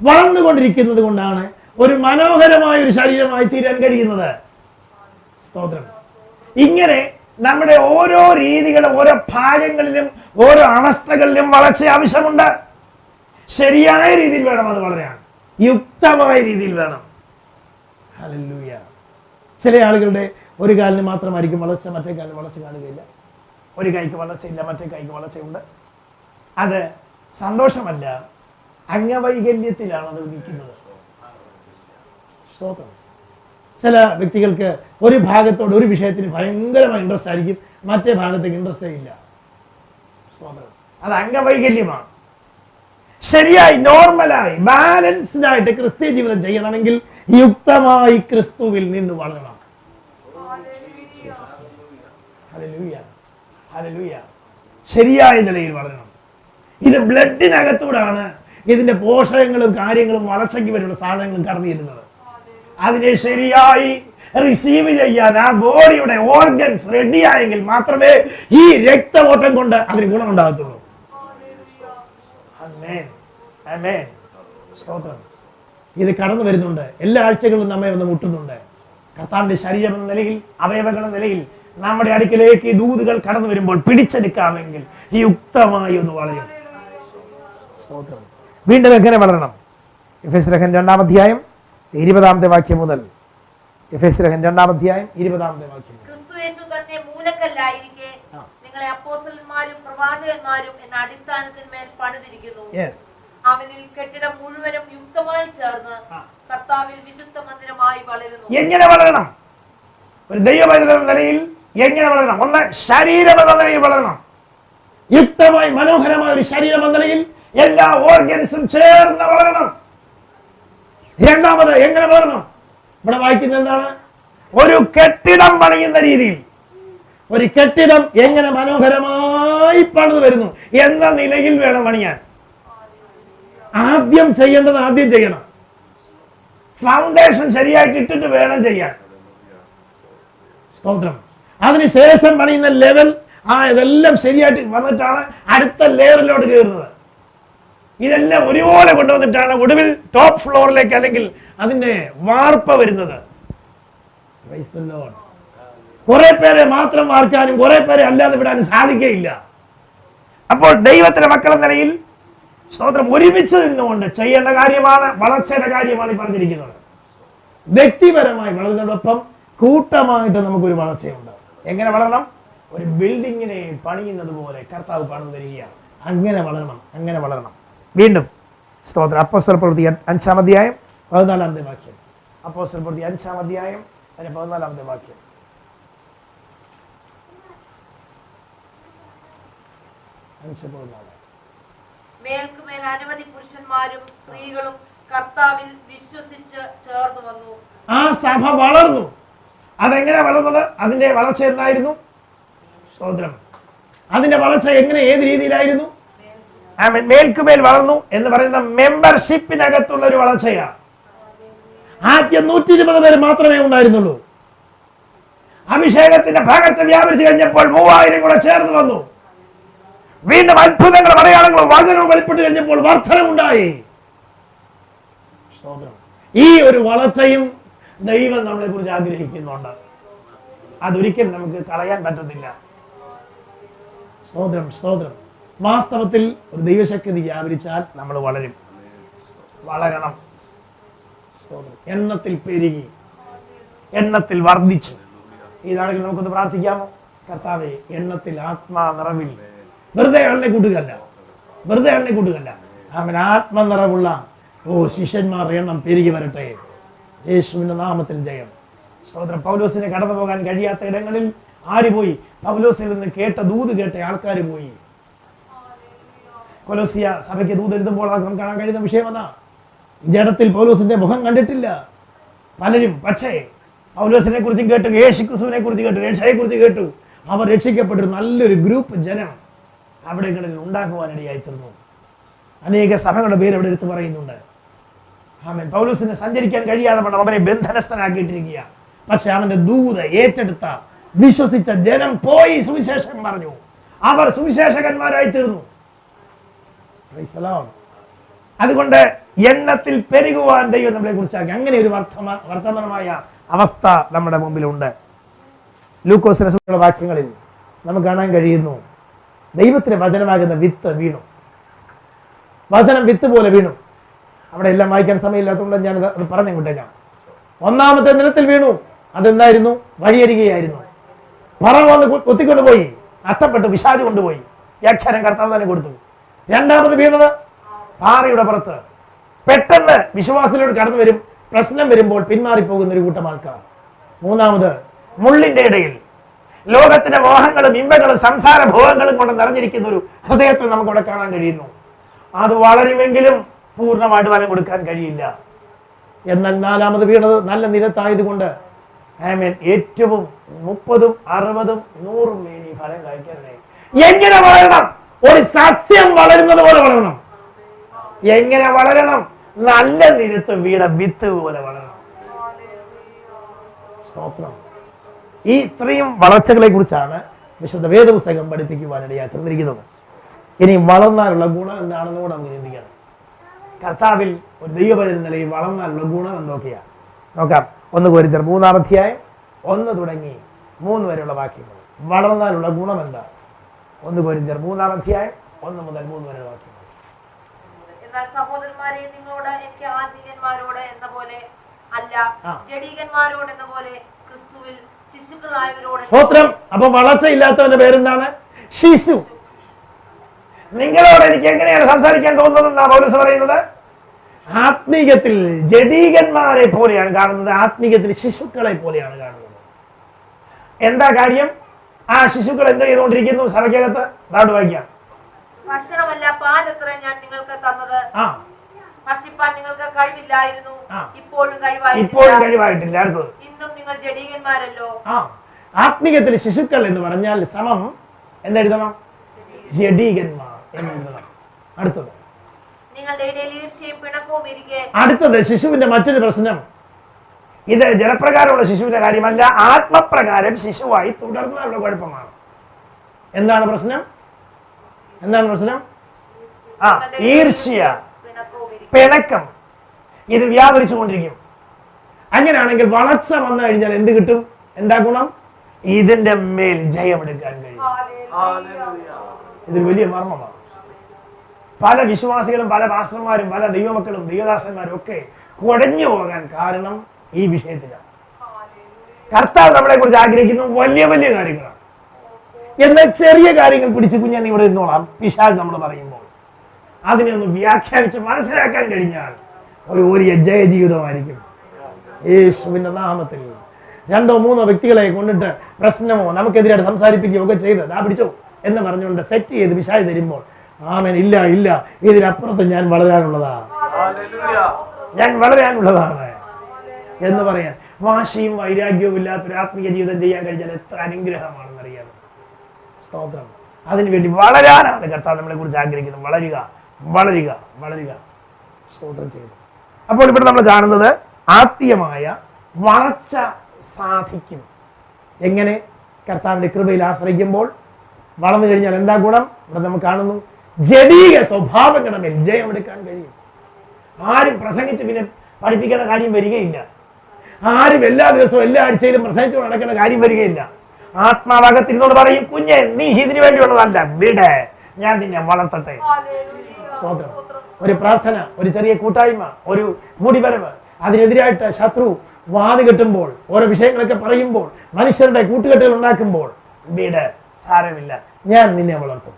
വളർന്നുകൊണ്ടിരിക്കുന്നത് കൊണ്ടാണ് ഒരു മനോഹരമായ ഒരു ശരീരമായി തീരാൻ കഴിയുന്നത്. സ്തോത്രം. ഇങ്ങനെ നമ്മുടെ ഓരോ രീതികളും ഓരോ ഭാഗങ്ങളിലും ഓരോ അവസ്ഥകളിലും വളർച്ച ആവശ്യമുണ്ട്. ശരിയായ രീതിയിൽ വേണം അത് വളരാൻ, യുക്തമായ രീതിയിൽ വേണം. ഹല്ലേലൂയ. ചില ആളുകളുടെ ഒരു കാലിന് മാത്രമായിരിക്കും വളർച്ച, മറ്റേ കാലിന് വളർച്ച കാണുകയില്ല. ഒരു കൈക്ക് വളർച്ചയില്ല, മറ്റേ കൈക്ക് വളർച്ചയുണ്ട്. അത് സന്തോഷമല്ല, അംഗവൈകല്യത്തിലാണ് അത് നിൽക്കുന്നത്. സ്തോത്രം. ചില വ്യക്തികൾക്ക് ഒരു ഭാഗത്തോട് ഒരു വിഷയത്തിന് ഭയങ്കരമായ ഇൻട്രസ്റ്റ് ആയിരിക്കും, മറ്റേ ഭാഗത്തേക്ക് ഇൻട്രസ്റ്റേ ഇല്ല. സ്തോത്രം. അത് അംഗവൈകല്യമാണ്. ശരിയായി നോർമലായി ബാലൻസ്ഡ് ആയിട്ട് ക്രിസ്ത്യ ജീവിതം ചെയ്യണമെങ്കിൽ യുക്തമായി ക്രിസ്തുവിൽ നിന്ന് വളരണം. Hallelujah, hallelujah. ശരിയായ നിലയിൽ വളരണം. ഇത് ബ്ലഡിനകത്തൂടാണ് ഇതിന്റെ പോഷകങ്ങളും കാര്യങ്ങളും വളർച്ചയ്ക്ക് വേണ്ടിയുള്ള സാധനങ്ങളും കടന്നു ചെല്ലുന്നത്. അതിനെ ശരിയായി റിസീവ് ചെയ്യാൻ ആ ബോഡിയുടെ ഓർഗൻസ് റെഡിയായെങ്കിൽ മാത്രമേ ഈ രക്തഓട്ടം കൊണ്ട് അതിന് ഗുണമുണ്ടാകത്തുള്ളൂ. ആമേൻ, ആമേൻ. സ്തോത്രം. ഇത് കടന്നു വരുന്നുണ്ട്, എല്ലാ ആഴ്ചകളും നമ്മെ ഒന്ന് മുട്ടുന്നുണ്ട്. കർത്താവിന്റെ ശരീരം എന്ന നിലയിൽ, അവയവങ്ങൾ എന്ന നിലയിൽ നമ്മുടെ അടുക്കിലേക്ക് ഈ ദൂതുകൾ കടന്നു വരുമ്പോൾ പിടിച്ചെടുക്കാമെങ്കിൽ യുക്തമായി ഒന്ന് വളരും. സ്തോത്രം. വീണ്ടും എങ്ങനെ വളരണം? എഫെസ്യർ 2 അധ്യായം 20 വാക്യം മുതൽ. എഫെസ്യർ 2 അധ്യായം 20 വാക്യം. ക്രിസ്തുയേശു തന്നെ മൂലക്കല്ലായിരിക്കെ നിങ്ങളെ അപ്പോസ്തലന്മാരും പ്രവാചകന്മാരും എന്ന അടിസ്ഥാനത്തിന്മേൽ പണിതിരിക്കുന്നു. അവനിൽ കെട്ടിടം മുഴുവനും യുക്തമായി ചേർന്ന് കർത്താവിൽ വിശുദ്ധ മന്ദിരമായി വളരുന്നു. എങ്ങനെ വളരണം? ഒരു ദൈവപൈതൽ എന്ന നിലയിൽ എങ്ങനെ വളരണം? ഒന്ന്, ശരീരം എന്ന നിലയിൽ വളരണം. യുക്തമായി മനോഹരമായ ഒരു ശരീരം എന്ന നിലയിൽ എല്ലാ ഓർഗൻസും ചേർന്ന് വളരണം. രണ്ടാമത്, എങ്ങനെ വളരണം? ഇവിടെ വായിക്കുന്നത് എന്താണ്? ഒരു കെട്ടിടം പണിയുന്ന രീതിയിൽ. ഒരു കെട്ടിടം എങ്ങനെ മനോഹരമായി പണിതു വരുന്നു എന്ന നിലയിൽ വേണം പണിയാൻ. ആദ്യം ചെയ്യേണ്ടത് ആദ്യം ചെയ്യണം. ഫൗണ്ടേഷൻ ശരിയായിട്ട് ഇട്ടിട്ട് വേണം ചെയ്യാൻ. സ്തോത്രം. അതിനുശേഷം പണിയുന്ന ലെവൽ ഇതെല്ലാം ശരിയായിട്ട് വന്നിട്ടാണ് അടുത്ത ലെയറിലോട്ട് കയറുന്നത്. ഇതെല്ലാം ഒരുപോലെ കൊണ്ടുവന്നിട്ടാണ് ഒടുവിൽ ടോപ്പ് ഫ്ലോറിലേക്ക് അല്ലെങ്കിൽ അതിന്റെ വാർപ്പ വരുന്നത്. കുറെ പേരെ മാത്രം വാർക്കാനും കുറെ പേരെ അല്ലാതെ വിടാനും സാധിക്കുകയില്ല. അപ്പോൾ ദൈവത്തിന്റെ മക്കളെന്ന നിലയിൽ സ്തോത്രം ഒരുമിച്ച് നിന്നുകൊണ്ട് ചെയ്യേണ്ട കാര്യമാണ്, വളർച്ചയുടെ കാര്യമാണ് ഈ പറഞ്ഞിരിക്കുന്നത്. വ്യക്തിപരമായി വളരുന്നതോടൊപ്പം കൂട്ടമായിട്ട് നമുക്കൊരു വളർച്ചയുണ്ട്. എങ്ങനെ വളരണം? ഒരു ബിൽഡിങ്ങിനെ പണിയുന്നത് പോലെ കർത്താവ് പണിതു തരികയാണ്. അങ്ങനെ വളരണം, അങ്ങനെ വളരണം. വീണ്ടും സ്തോത്രം. അപ്പോസ്തല പ്രവൃത്തി 5 അധ്യായം 14 വാക്യം. അപ്പോസ്തല പ്രവൃത്തി 5 അധ്യായം 14 വാക്യം. മേൽക്കുമേൽ അനവധി പുരുഷന്മാരും സ്ത്രീകളും കർത്താവിൽ വിശ്വസിച്ച് ചേർന്ന് വന്നു. ആ സഭ വളർന്നു. അതെങ്ങനെ വളർന്നത്? അതിന്റെ വളർച്ച എന്തായിരുന്നു? സ്തോത്രം. അതിന്റെ വളർച്ച എങ്ങനെ, ഏത് രീതിയിലായിരുന്നു? മേൽക്കുമേൽ വളർന്നു എന്ന് പറയുന്ന മെമ്പർഷിപ്പിനകത്തുള്ള ഒരു വളർച്ചയാണ്. ആദ്യം 120 പേര് മാത്രമേ ഉണ്ടായിരുന്നുള്ളൂ. അഭിഷേകത്തിന്റെ പകർച്ച വ്യാപരിച്ചു കഴിഞ്ഞപ്പോൾ 3000 കൂടെ ചേർന്ന് വന്നു. വീണ്ടും അത്ഭുതങ്ങളും അടയാളങ്ങളും വചനവും വെളിപ്പെട്ട് കഴിഞ്ഞപ്പോൾ വർധനമുണ്ടായി. ഈ ഒരു വളർച്ചയും ദൈവം നമ്മളെ കുറിച്ച് ആഗ്രഹിക്കുന്നുണ്ട്. അതൊരിക്കലും നമുക്ക് കളയാൻ പറ്റത്തില്ല. സ്തോത്രം, സ്തോത്രം. വാസ്തവത്തിൽ ഒരു ദൈവശക്തി വ്യാപരിച്ചാൽ നമ്മൾ വളരും, വളരണം. എണ്ണത്തിൽ പെരുകി, എണ്ണത്തിൽ വർദ്ധിച്ചു. ഇതാണെങ്കിൽ നമുക്കൊന്ന് പ്രാർത്ഥിക്കാമോ? കർത്താവേ, എണ്ണത്തിൽ ആത്മാ നിറവിൽ, വെറുതെ ആളിനെ കൂട്ടുകയല്ല, വെറുതെ ആളിനെ കൂട്ടുകയല്ല, അവൻ ആത്മനിറവുള്ള ശിഷ്യന്മാർ എണ്ണം പെരുകി വരട്ടെ. യേശുവിന്റെ നാമത്തിൽ ജയം. സ്തോത്രം. പൗലോസിനെ കടന്നു പോകാൻ കഴിയാത്ത ഇടങ്ങളിൽ ആര് പോയി? പൗലോസിൽ നിന്ന് കേട്ട ദൂത് കേട്ട ആൾക്കാർ പോയി. കൊലോസിയ സഭയ്ക്ക് ദൂത് എഴുതുമ്പോൾ നമുക്ക് കാണാൻ കഴിയുന്ന വിഷയം എന്നാ, ജഡത്തിൽ പൗലോസിന്റെ മുഖം കണ്ടിട്ടില്ല പലരും. പക്ഷേ പൗലോസിനെ കുറിച്ചും കേട്ടു, യേശു ക്രിസ്തുവിനെ കുറിച്ച് കേട്ടു, രക്ഷയെ കുറിച്ച് കേട്ടു. അവർ രക്ഷിക്കപ്പെട്ടൊരു നല്ലൊരു ഗ്രൂപ്പ് ജനം അവിടങ്ങളിൽ ഉണ്ടാക്കുവാനിടയായി തീർന്നു. അനേക സഭകളുടെ പേര് അവിടെ എടുത്തു പറയുന്നുണ്ട്. ആമേൻ. പൗലോസിന് സഞ്ചരിക്കാൻ കഴിയാതെ വണ്ണം അവനെ ബന്ധനസ്ഥനാക്കിയിട്ടിരിക്കുക. പക്ഷെ അവന്റെ ദൂത് ഏറ്റെടുത്ത വിശ്വസിച്ച ജനം പോയി സുവിശേഷം പറഞ്ഞു. അവർ സുവിശേഷകന്മാരായി തീർന്നു. Praise the Lord. അതുകൊണ്ട് എണ്ണത്തിൽ പെരുകുവാൻ ദൈവം നമ്മളെ കുറിച്ചാക്കി. അങ്ങനെ ഒരു വർത്തമാനമായ അവസ്ഥ നമ്മുടെ മുമ്പിലുണ്ട്. ലൂക്കോസിന്റെ വാക്യങ്ങളിൽ നമുക്ക് കാണാൻ കഴിയുന്നു, ദൈവത്തിന്റെ വചനമാകുന്ന വിത്ത് വീണു. വചനം വിത്ത് പോലെ വീണു. അവിടെ എല്ലാം വായിക്കാൻ സമയമില്ലാത്തതുകൊണ്ട് ഞാൻ അത് പറഞ്ഞുകൊണ്ടേക്കാം. ഒന്നാമത്തെ നിലത്തിൽ വീണു. അതെന്തായിരുന്നു? വഴിയരികയായിരുന്നു. പറവ വന്ന് കുത്തിക്കൊണ്ടുപോയി, അത്തപ്പെട്ട് പിശാച് കൊണ്ടുപോയി. വ്യാഖ്യാനം കർത്താവ് തന്നെ കൊടുത്തു. രണ്ടാമത് വീണത് പാറയുടെ പുറത്ത്. പെട്ടെന്ന് വിശ്വാസത്തിലൂടെ കടന്നു വരും. പ്രശ്നം വരുമ്പോൾ പിന്മാറിപ്പോകുന്ന ഒരു കൂട്ടം ആൾക്കാർ. മൂന്നാമത് മുള്ളിന്റെ ഇടയിൽ ലോകത്തിന്റെ മോഹങ്ങളും ഇമ്പങ്ങളും സംസാര ഭോഗങ്ങളും കൊണ്ട് നിറഞ്ഞിരിക്കുന്ന ഒരു ഹൃദയത്തിൽ നമുക്ക് അവിടെ കാണാൻ കഴിയുന്നു. അത് വളരുമെങ്കിലും പൂർണ്ണമായിട്ട് ഫലം കൊടുക്കാൻ കഴിയില്ല. എന്നാൽ നാലാമത് വീണത് നല്ല നിരത്തായതുകൊണ്ട് ഏറ്റവും 30, 60, 100 മേനി ഫലം കഴിക്കാനായി. എങ്ങനെ വളരണം? ഒരു സസ്യം വളരുന്നത് പോലെ വളരണം. എങ്ങനെ വളരണം? നല്ല നിരത്ത് വീണ വിത്ത് പോലെ വളരണം. സ്തോത്രം. ഈ ഇത്രയും വളർച്ചകളെ കുറിച്ചാണ് വിശുദ്ധ വേദപുസ്തകം പഠിപ്പിക്കുവാനിടയായി തീർന്നിരിക്കുന്നത്. ഇനി വളർന്നാലുള്ള ഗുണം എന്താണെന്ന് കൂടെ നമുക്ക് ചിന്തിക്കണം. കർത്താവിൽ ഒരു ദൈവപദ നിലയിൽ വളർന്നാലുള്ള ഗുണം എന്തൊക്കെയാണ് നോക്കാം. 1 കൊരിന്ത്യർ 3-ാം അധ്യായം 1 തുടങ്ങി 3 വരെയുള്ള വാക്യങ്ങൾ. വളർന്നാലുള്ള ഗുണം എന്താ? 1 കൊരിന്ത്യർ 3-ാം അധ്യായം 1 മുതൽ 3 വരെയുള്ള വാക്യങ്ങൾ. എന്നാൽ സഹോദരന്മാരെ, നിങ്ങളോട് എനിക്ക് ആത്മീയന്മാരോട് എന്ന പോലെ അല്ല, ജഡീകന്മാരോട് എന്ന പോലെ ക്രിസ്തുവിൽ ശിശുക്കളായവരോട്. സ്തോത്രം. അപ്പൊ വളർച്ച ഇല്ലാത്തവന്റെ പേരെന്താണ്? ശിശു. നിങ്ങളോട് എനിക്ക് എങ്ങനെയാണ് സംസാരിക്കാൻ തോന്നുന്നതെന്നാണ് പൗലോസ് പറയുന്നത്. ആത്മീയത്തിൽ ജഡീകന്മാരെ പോലെയാണ് കാണുന്നത്, ആത്മീയത്തിൽ ശിശുക്കളെ പോലെയാണ് കാണുന്നത്. എന്താ കാര്യം? ആ ശിശുക്കൾ എന്ത് ചെയ്തുകൊണ്ടിരിക്കുന്നു? സഭയ്ക്കകത്ത് നാട് വായിക്കാം. ഭക്ഷണമല്ല പാലത്ര ഞാൻ നിങ്ങൾക്ക് തന്നത്, ഭക്ഷിപ്പാൻ നിങ്ങൾക്ക് കഴിവില്ലായിരുന്നു, ഇപ്പോഴും കഴിവായിട്ടില്ല. അടുത്തത്, ഇന്നും നിങ്ങൾ ജഡീകന്മാരല്ലോ. ആത്മീയത്തിൽ ശിശുക്കൾ എന്ന് പറഞ്ഞാൽ സമം എന്തെഴുതണം? ജഡീകന്മാർ എന്നെഴുതണം. അടുത്തത്, നിങ്ങളുടെ ഇടയിൽ ഈർഷ്യയും പിണക്കവും ഇരിക്കെ. അടുത്തത് ശിശുവിന്റെ മറ്റൊരു പ്രശ്നം. ഇത് ജലപ്രകാരമുള്ള ശിശുവിന്റെ കാര്യമല്ല, ആത്മപ്രകാരം ശിശുവായി തുടർന്നുള്ള കുഴപ്പമാണ്. എന്താണ് പ്രശ്നം? എന്താണ് പ്രശ്നം? ഈർഷ്യ, പിണക്കം. ഇത് വ്യാപരിച്ചു കൊണ്ടിരിക്കും. അങ്ങനെയാണെങ്കിൽ വളർച്ച വന്നു കഴിഞ്ഞാൽ എന്ത് കിട്ടും? എന്താ ഗുണം? ഇതിന്റെ മേൽ ജയമെടുക്കാൻ കഴിയും. ഇതൊരു വലിയ മർമ്മമാണ്. പല വിശ്വാസികളും പല പാസ്റ്റർമാരും പല ദൈവമക്കളും ദൈവദാസന്മാരും ഒക്കെ കുഴഞ്ഞു പോകാൻ കാരണം ഈ വിഷയത്തിലാണ്. കർത്താവ് നമ്മളെ കുറിച്ച് ആഗ്രഹിക്കുന്ന വലിയ വലിയ കാര്യങ്ങളാണ്. എന്നാൽ ചെറിയ കാര്യങ്ങൾ പിടിച്ച് കുഞ്ഞാൻ ഇവിടെ ഇരുന്നോളാം പിശാച് നമ്മൾ പറയുമ്പോൾ അതിനെ ഒന്ന് വ്യാഖ്യാനിച്ച് മനസ്സിലാക്കാൻ കഴിഞ്ഞാൽ ഒരു വലിയ ജയജീവിതമായിരിക്കും. യേശുവിന്റെ നാമത്തിൽ 2-3 വ്യക്തികളെ കൊണ്ടിട്ട് പ്രശ്നമോ നമുക്കെതിരായിട്ട് സംസാരിപ്പിക്കുകയോ ഒക്കെ ചെയ്ത് ദാ പിടിച്ചോ എന്ന് പറഞ്ഞുകൊണ്ട് സെറ്റ് ചെയ്ത് പിശാച് തരുമ്പോൾ ആമേൻ, ഇല്ല ഇല്ല, ഇതിനപ്പുറത്ത് ഞാൻ വളരാനുള്ളതാണ്, ഞാൻ വളരാനുള്ളതാണ് എന്ന് പറയാൻ വാശിയും വൈരാഗ്യവും ഇല്ലാത്തൊരു ആത്മീയ ജീവിതം ചെയ്യാൻ കഴിഞ്ഞാൽ എത്ര അനുഗ്രഹമാണെന്നറിയാം. സ്തോത്രം. അതിനുവേണ്ടി വളരാനാണ് കർത്താവ് നമ്മളെ കുറിച്ച് ആഗ്രഹിക്കുന്നത്. വളരുക, വളരുക, വളരുക. സ്തോത്രം ചെയ്തു. അപ്പോൾ ഇവിടെ നമ്മൾ കാണുന്നത് ആത്മീയമായ വളർച്ച സാധിക്കും. എങ്ങനെ? കർത്താവിന്റെ കൃപയിൽ ആശ്രയിക്കുമ്പോൾ വളർന്നു കഴിഞ്ഞാൽ എന്താ ഗുണം? ഇവിടെ നമ്മൾ കാണുന്നു, ജഡീക സ്വഭാവങ്ങളുടെ മേൽ ജയമെടുക്കാൻ കഴിയും. ആരും പ്രസംഗിച്ച് പിന്നെ പഠിപ്പിക്കേണ്ട കാര്യം വരികയില്ല. ആരും എല്ലാ ദിവസവും എല്ലാ ആഴ്ചയിലും പ്രസംഗിച്ച് നടക്കേണ്ട കാര്യം വരികയില്ല. ആത്മാവകത്തിരുന്നോട് പറയും, കുഞ്ഞെ നീ ഇതിനു വേണ്ടിയുള്ളതല്ല, വിട്, ഞാൻ നിന്നെ വളർത്തട്ടെ. സ്തോത്രം. ഒരു പ്രാർത്ഥന, ഒരു ചെറിയ കൂട്ടായ്മ, ഒരു മുടിവരവ്, അതിനെതിരായിട്ട് ശത്രു വാത് കെട്ടുമ്പോൾ, ഓരോ വിഷയങ്ങളൊക്കെ പറയുമ്പോൾ, മനുഷ്യരുടെ കൂട്ടുകെട്ടുകൾ ഉണ്ടാക്കുമ്പോൾ, വിട്, സാരമില്ല, ഞാൻ നിന്നെ വളർത്തും,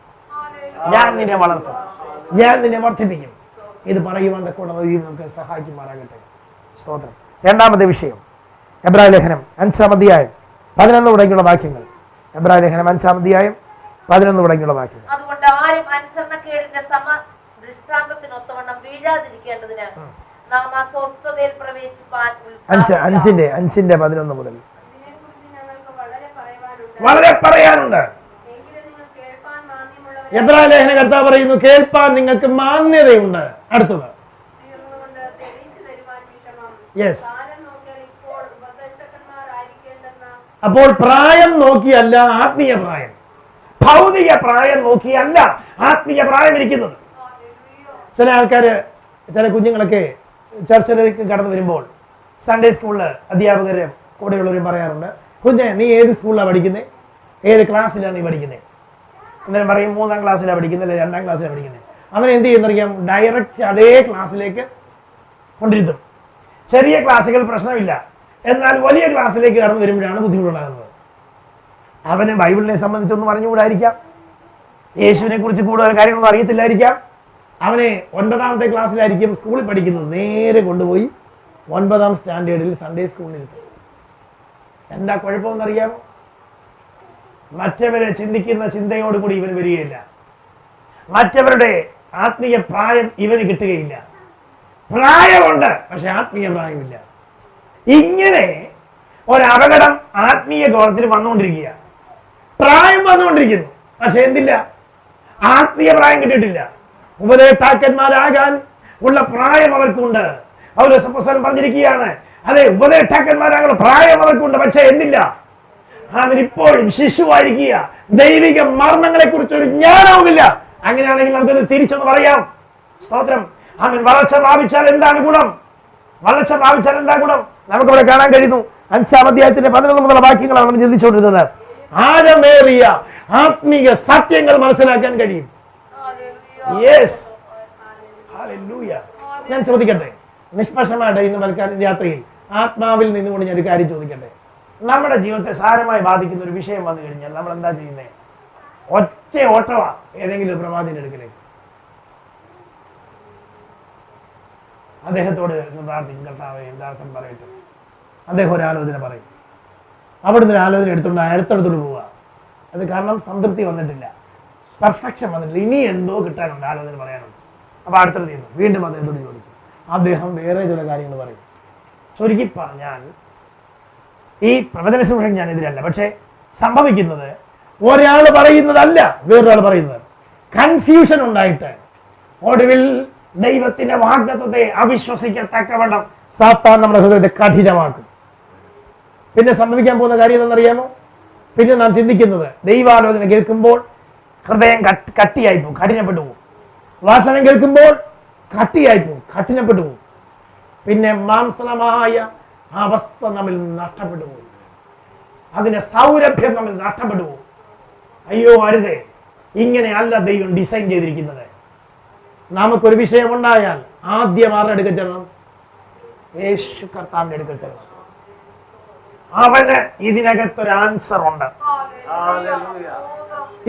ഞാൻ നിന്നെ വളർത്തും, ഞാൻ നിന്നെ വർദ്ധിപ്പിക്കും. ഇത് പറയുവാൻ കൂടെ നമുക്ക് സഹായിക്കുമാറാകട്ടെ. സ്തോത്രം. രണ്ടാമത്തെ വിഷയം, എബ്രായ ലേഖനം 5-ാം അധ്യായം 11 തുടങ്ങിയുള്ള വാക്യങ്ങൾ. എബ്രായ ലേഖനം 5-ാം അധ്യായം 11 തുടങ്ങിയുള്ള വാക്യങ്ങൾ. അതുകൊണ്ട് ആരും അനുസരണക്കേടിന്റെ ദൃഷ്ടാന്തത്തിനൊത്തവണ്ണം വീഴാതിരിക്കേണ്ടതിന് നാം ആ സ്വസ്ഥതയിൽ പ്രവേശിപ്പാൻ 5:11 മുതൽ. വളരെ പറയാനുണ്ട്. എബ്രായ ലേഖന കർത്താവ് പറയുന്നു, കേൾപ്പാൻ നിങ്ങൾക്ക് മാന്യതയുണ്ട്. അടുത്തത് യെസ്. അപ്പോൾ പ്രായം നോക്കിയല്ല ആത്മീയ പ്രായം, ഭൗതിക പ്രായം നോക്കിയല്ല ആത്മീയ പ്രായം ഇരിക്കുന്നത്. ചില ആൾക്കാര്, ചില കുഞ്ഞുങ്ങളൊക്കെ ചർച്ചിലേക്ക് കടന്നു വരുമ്പോൾ സൺഡേ സ്കൂളില് അധ്യാപകരും കൂടെയുള്ളവരും പറയാറുണ്ട്, കുഞ്ഞെ നീ ഏത് സ്കൂളിലാണ് പഠിക്കുന്നത്, ഏത് ക്ലാസ്സിലാണ് നീ പഠിക്കുന്നത്? അന്നേരം പറയും 3ാം ക്ലാസ്സിലാണ് പഠിക്കുന്നത്, അല്ലെങ്കിൽ 2ാം ക്ലാസ്സിലാണ് പഠിക്കുന്നത്. അവൻ എന്ത് ചെയ്യുന്നറിയാം, ഡയറക്റ്റ് അതേ ക്ലാസ്സിലേക്ക് കൊണ്ടിരുത്തും. ചെറിയ ക്ലാസ്സുകൾ പ്രശ്നമില്ല, എന്നാൽ വലിയ ക്ലാസ്സിലേക്ക് കടന്നു വരുമ്പോഴാണ് ബുദ്ധിമുട്ടുണ്ടാകുന്നത്. അവന് ബൈബിളിനെ സംബന്ധിച്ചൊന്നും അറിഞ്ഞുകൂടായിരിക്കാം, യേശുവിനെ കുറിച്ച് കൂടുതൽ കാര്യങ്ങളൊന്നും അറിയത്തില്ലായിരിക്കാം. അവനെ 9ാമത്തെ ക്ലാസ്സിലായിരിക്കും സ്കൂളിൽ പഠിക്കുന്നത്, നേരെ കൊണ്ടുപോയി 9ാം സ്റ്റാൻഡേർഡിൽ സൺഡേ സ്കൂളിൽ ഇരുത്തും. എന്താ കുഴപ്പമെന്നറിയാമോ? മറ്റവരെ ചിന്തിക്കുന്ന ചിന്തയോടുകൂടി ഇവന് വരികയില്ല, മറ്റവരുടെ ആത്മീയ പ്രായം ഇവന് കിട്ടുകയില്ല. പ്രായമുണ്ട്, പക്ഷെ ആത്മീയ പ്രായമില്ല. ഇങ്ങനെ ഒരപകടം ആത്മീയ ഗോളത്തിൽ വന്നുകൊണ്ടിരിക്കുക. പ്രായം വന്നുകൊണ്ടിരിക്കുന്നു, പക്ഷെ എന്തില്ല, ആത്മീയ പ്രായം കിട്ടിയിട്ടില്ല. ഉപദേഷ്ടാക്കന്മാരാകാൻ ഉള്ള പ്രായം അവർക്കുണ്ട്. പൗലോസ് പറഞ്ഞിരിക്കുകയാണ്, അതെ, ഉപദേഷ്ടാക്കന്മാരാകുന്ന പ്രായം അവർക്കുണ്ട്, പക്ഷെ എന്തില്ല, അവൻ ഇപ്പോഴും ശിശുവായിരിക്കുക. ദൈവിക മർമ്മങ്ങളെ കുറിച്ച് ഒരു ജ്ഞാനവുമില്ല. അങ്ങനെയാണെങ്കിൽ നമുക്കത് തിരിച്ചൊന്ന് പറയാം. സ്തോത്രം. അവൻ വളർച്ച പ്രാപിച്ചാൽ എന്താണ് ഗുണം? വളർച്ച പ്രാപിച്ചാൽ എന്താ ഗുണം? നമുക്കിവിടെ കാണാൻ കഴിയുന്നു. 5ാം അധ്യായത്തിന്റെ 11 മുതലുള്ള വാക്യങ്ങളാണ് നമ്മൾ ചിന്തിച്ചുകൊണ്ടിരുന്നത്. ആഴമേറിയ ആത്മീയ സത്യങ്ങൾ മനസ്സിലാക്കാൻ കഴിയും. Yes, hallelujah. ഞാൻ ചോദിക്കട്ടെ, നിഷ്പക്ഷമായിട്ട് ഇന്ന് മൽക്കാരൻ രാത്രിയിൽ ആത്മാവിൽ നിന്നുകൊണ്ട് ഞാൻ ഒരു കാര്യം ചോദിക്കട്ടെ. നമ്മുടെ ജീവിതത്തെ സാരമായി ബാധിക്കുന്ന ഒരു വിഷയം വന്നു കഴിഞ്ഞാൽ നമ്മൾ എന്താ ചെയ്യുന്നത്? ഒറ്റ ഓട്ടവാ ഏതെങ്കിലും ഒരു പ്രവാചകന്റെ അടുക്കലേക്ക്. അദ്ദേഹത്തോട് പ്രാർത്ഥിക്കും, കർത്താവേ ദാസൻ പറയട്ടെ. അദ്ദേഹം ഒരു ആലോചന പറയും, അവിടുന്ന് ഒരു ആലോചന എടുത്തുകൊണ്ട് അടുത്തടുത്തോട് പോവുക. അത് കാരണം സംതൃപ്തി വന്നിട്ടില്ല, പെർഫെക്ഷൻ വന്നിട്ടില്ല, ഇനി എന്തോ കിട്ടാനുണ്ട്, ആലോചന പറയാനുണ്ട്. അപ്പൊ അടുത്തത് ചെയ്യുന്നു, വീണ്ടും അദ്ദേഹത്തോട് ചോദിക്കും. അദ്ദേഹം വേറെ ചില കാര്യങ്ങൾ പറയും. ചുരുക്കി പറഞ്ഞാൽ ഈ പ്രവചന ശുശ്രൂഷയ്ക്ക് ഞാൻ എതിരല്ല, പക്ഷെ സംഭവിക്കുന്നത് ഒരാൾ പറയുന്നതല്ല വേറൊരാൾ പറയുന്നത്. കൺഫ്യൂഷൻ ഉണ്ടായിട്ട് ഒടുവിൽ ദൈവത്തിന്റെ വാഗ്ദത്തത്തെ അവിശ്വസിക്കത്തക്കവണ്ണം സാത്താൻ നമ്മുടെ ഹൃദയത്തെ കഠിനമാക്കും. പിന്നെ സംഭവിക്കാൻ പോകുന്ന കാര്യം എന്തെന്നറിയാമോ? പിന്നെ നാം ചിന്തിക്കുന്നത്, ദൈവാലോചന കേൾക്കുമ്പോൾ ഹൃദയം കട്ടിയായി പോകും, കഠിനപ്പെട്ടു പോകും. വചനം കേൾക്കുമ്പോൾ കട്ടിയായി പോകും, കഠിനപ്പെട്ടു പോകും. പിന്നെ മാംസളമായ അവസ്ഥ നമ്മിൽ നഷ്ടപ്പെട്ടു പോകും, അതിന്റെ സൗരഭ്യം നമ്മിൽ നഷ്ടപ്പെട്ടു പോകും. അയ്യോ അരുതേ, ഇങ്ങനെ അല്ല ദൈവം ഡിസൈൻ ചെയ്തിരിക്കുന്നത്. നമുക്കൊരു വിഷയമുണ്ടായാൽ ആദ്യം ആരുടെ അടുക്കൽ ചെല്ലണം? യേശു കർത്താവിന്റെ അടുക്കൽ ചെല്ലണം. അവന് ഇതിനകത്തൊരു ആൻസർ ഉണ്ട്.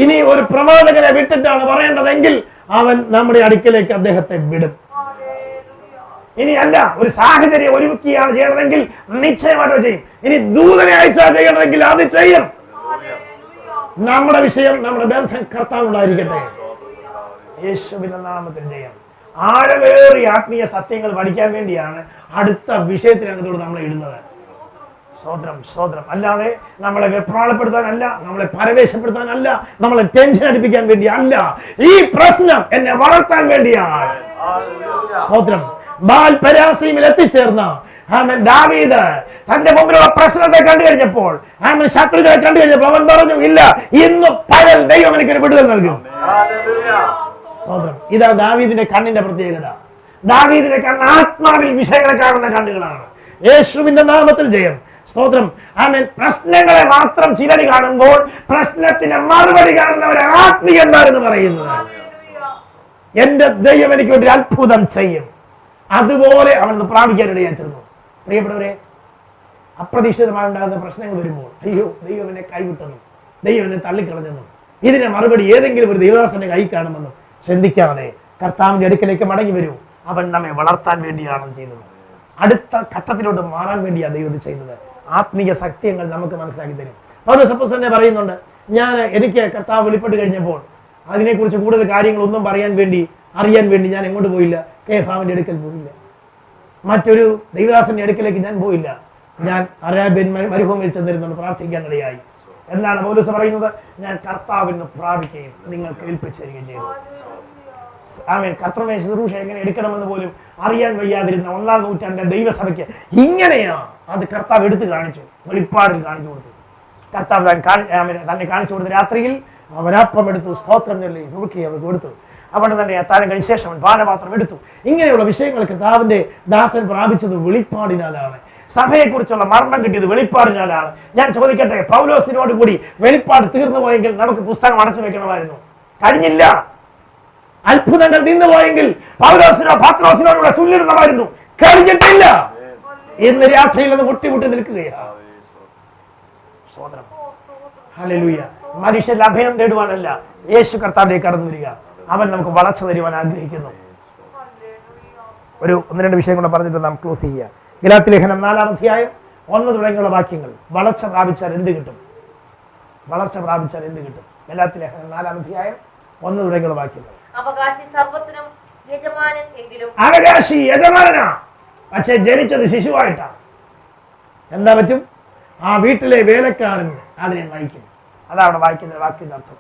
ഇനി ഒരു പ്രവാചകനെ വിട്ടിട്ടാണ് പറയേണ്ടതെങ്കിൽ അവൻ നമ്മുടെ അടുക്കലേക്ക് അദ്ദേഹത്തെ വിടും. ഇനി അല്ല, ഒരു സാഹചര്യം ഒരുക്കിയാണ് ചെയ്യണമെങ്കിൽ നിശ്ചയമായിട്ട് ചെയ്യും. ഇനി ദൂതനെ അയച്ചാൽ ചെയ്യണമെങ്കിൽ അത് ചെയ്യും. നമ്മുടെ വിഷയം, നമ്മുടെ ബന്ധം കർത്താവുണ്ടായിരിക്കട്ടെ. യേശുവിന്റെ നാമത്തിൽ ചെയ്യാം. ആഴമേറിയ ആത്മീയ സത്യങ്ങൾ പഠിക്കാൻ വേണ്ടിയാണ് അടുത്ത വിഷയത്തിനകത്തോട് നമ്മളെ ഇടുന്നത്. സ്തോത്രം, സ്തോത്രം. അല്ലാതെ നമ്മളെ വെപ്രാളപ്പെടുത്താനല്ല, നമ്മളെ പരവേശപ്പെടുത്താനല്ല, നമ്മളെ ടെൻഷൻ അടിപ്പിക്കാൻ വേണ്ടി അല്ല. ഈ പ്രശ്നം എന്നെ വളർത്താൻ വേണ്ടിയാണ്. സ്തോത്രം. ബാൽ പെരാസീമിൽ എത്തിച്ചേർന്ന ദാവീദ് തന്റെ മുമ്പിലുള്ള പ്രശ്നത്തെ കണ്ടു കഴിഞ്ഞപ്പോൾ, ശത്രുക്കളെ കണ്ടു കഴിഞ്ഞപ്പോൾ അവൻ പറഞ്ഞു, ഇല്ല, ഇന്ന് പകൽ ദൈവം എനിക്കൊരു വിടുതൽ നൽകും. സ്തോത്രം. ഇതാ ദാവീദിന്റെ കണ്ണിന്റെ പ്രത്യേകത. ദാവീദിന്റെ കണ്ണ് ആത്മാവിൽ വിഷയങ്ങളെ കാണുന്ന കണ്ണുകളാണ്. യേശുവിന്റെ നാമത്തിൽ ജയം. സ്തോത്രം. ആമേൻ. പ്രശ്നങ്ങളെ മാത്രം ചിലർ കാണുമ്പോൾ പ്രശ്നത്തിന് മറുപടി കാണുന്നവരെ ആത്മീയന്മാരെന്ന് പറയുന്നത്. എന്റെ ദൈവം എനിക്ക് ഒരു അത്ഭുതം ചെയ്യും. അതുപോലെ അവൻ പ്രാപിക്കാനിടയായി തീർന്നു. പ്രിയപ്പെട്ടവരെ, അപ്രതീക്ഷിതമായി ഉണ്ടാകുന്ന പ്രശ്നങ്ങൾ വരുമ്പോൾ, അയ്യോ ദൈവം എന്നെ കൈവിട്ടെന്നും ദൈവം എന്നെ തള്ളിക്കളഞ്ഞെന്നും ഇതിന്റെ മറുപടി ഏതെങ്കിലും ഒരു ദൈവദാസന്റെ കൈ കാണുമെന്നും ചിന്തിക്കാതെ കർത്താവിന്റെ അടുക്കലേക്ക് മടങ്ങി വരൂ. അവൻ നമ്മെ വളർത്താൻ വേണ്ടിയാണ് ചെയ്യുന്നത്. അടുത്ത ഘട്ടത്തിലോട്ട് മാറാൻ വേണ്ടിയാണ് ദൈവം ചെയ്യുന്നത്. ആത്മീയ സത്യങ്ങൾ നമുക്ക് മനസ്സിലാക്കി തരും. പൗലോസ് അപ്പോസ്തലൻ പറയുന്നുണ്ട്, എനിക്ക് കർത്താവ് വെളിപ്പെട്ട് കഴിഞ്ഞപ്പോൾ അതിനെക്കുറിച്ച് കൂടുതൽ കാര്യങ്ങളൊന്നും അറിയാൻ വേണ്ടി ഞാൻ എങ്ങോട്ട് പോയില്ല? കേഫാവിന്റെ അടുക്കൽ പോയില്ല, മറ്റൊരു ദൈവദാസന്റെ അടുക്കലേക്ക് ഞാൻ പോയില്ല. ഞാൻ അരാബ്യൻ മരുഭൂമിയിൽ ചെന്നിരുന്നുകൊണ്ട് പ്രാർത്ഥിക്കാനിടയായി. എന്താണ് പൗലോസ് പറയുന്നത്? ഞാൻ കർത്താവിന് പ്രാപിക്കുകയും നിങ്ങൾക്ക് ഏൽപ്പിച്ചിരിക്കുകയും ചെയ്തു. ആമേൻ. കർത്തൃമേൽ ശുശ്രൂഷ എങ്ങനെ എടുക്കണമെന്ന് പോലും അറിയാൻ വയ്യാതിരുന്ന 1-ാം നൂറ്റാണ്ടിലെ ദൈവസഭയ്ക്ക് ഇങ്ങനെയാ അത് കർത്താവ് എടുത്തു കാണിച്ചു, വെളിപ്പാടിൽ കാണിച്ചു കൊടുത്തു. കർത്താവ് തന്നെ കാണിച്ചു കൊടുത്ത രാത്രിയിൽ അവരപ്പം എടുത്തു, സ്തോത്രം ചൊല്ലി നുറുക്കി അവർ കൊടുത്തു. അവിടെ തന്നെ അത്താഴം കഴിഞ്ഞ ശേഷം പാനപാത്രം എടുത്തു. ഇങ്ങനെയുള്ള വിഷയങ്ങൾ കർത്താവിന്റെ ദാസൻ പ്രാപിച്ചത് വെളിപ്പാടിനാലാണ്. സഭയെക്കുറിച്ചുള്ള മർമ്മം കിട്ടിയത് വെളിപ്പാടിനാലാണ്. ഞാൻ ചോദിക്കട്ടെ, പൗലോസിനോട് കൂടി വെളിപ്പാട് തീർന്നു പോയെങ്കിൽ നമുക്ക് പുസ്തകം അടച്ചു വെക്കണമായിരുന്നു. കഴിഞ്ഞില്ല. അത്ഭുതങ്ങൾ നിന്നു പോയെങ്കിൽ പൗലോസിനോ പത്രോസിനോടുള്ള സുല്ലിടണമായിരുന്നു. കഴിഞ്ഞിട്ടില്ല. ഇന്ന് രാത്രിയിൽ അത് മുട്ടിമുട്ടി നിൽക്കുകയാണ്. ഹല്ലേലൂയ. മനുഷ്യൻ അഭയം തേടുവാനല്ല, യേശു കർത്താവിലേക്ക് കടന്നു വരിക. അവൻ നമുക്ക് വളർച്ച തരുവാൻ ആഗ്രഹിക്കുന്നു. ഒരു 1-2 വിഷയം കൂടെ പറഞ്ഞിട്ട് നാം ക്ലോസ് ചെയ്യുക. ഗലാത്യ ലേഖനം 4-ാം അധ്യായം 1 തുടങ്ങിയുള്ള വാക്യങ്ങൾ. വളർച്ച പ്രാപിച്ചാൽ എന്ത് കിട്ടും? വളർച്ച പ്രാപിച്ചാൽ എന്ത് കിട്ടും? ഗലാത്യ ലേഖനം 4-ാം അധ്യായം 1 തുടങ്ങിയുള്ള വാക്യങ്ങൾ. അവകാശി സർവ്വത്തിനും യജമാനൻ എങ്കിലും. അവകാശി യജമാനാ, പക്ഷെ ജനിച്ചത് ശിശുവായിട്ടാണ്. എന്താ പറ്റും? ആ വീട്ടിലെ വേലക്കാരൻ അതിനെ നയിക്കും. അതാണ് വായിക്കുന്ന വാക്യത്തിന്റെ അർത്ഥം.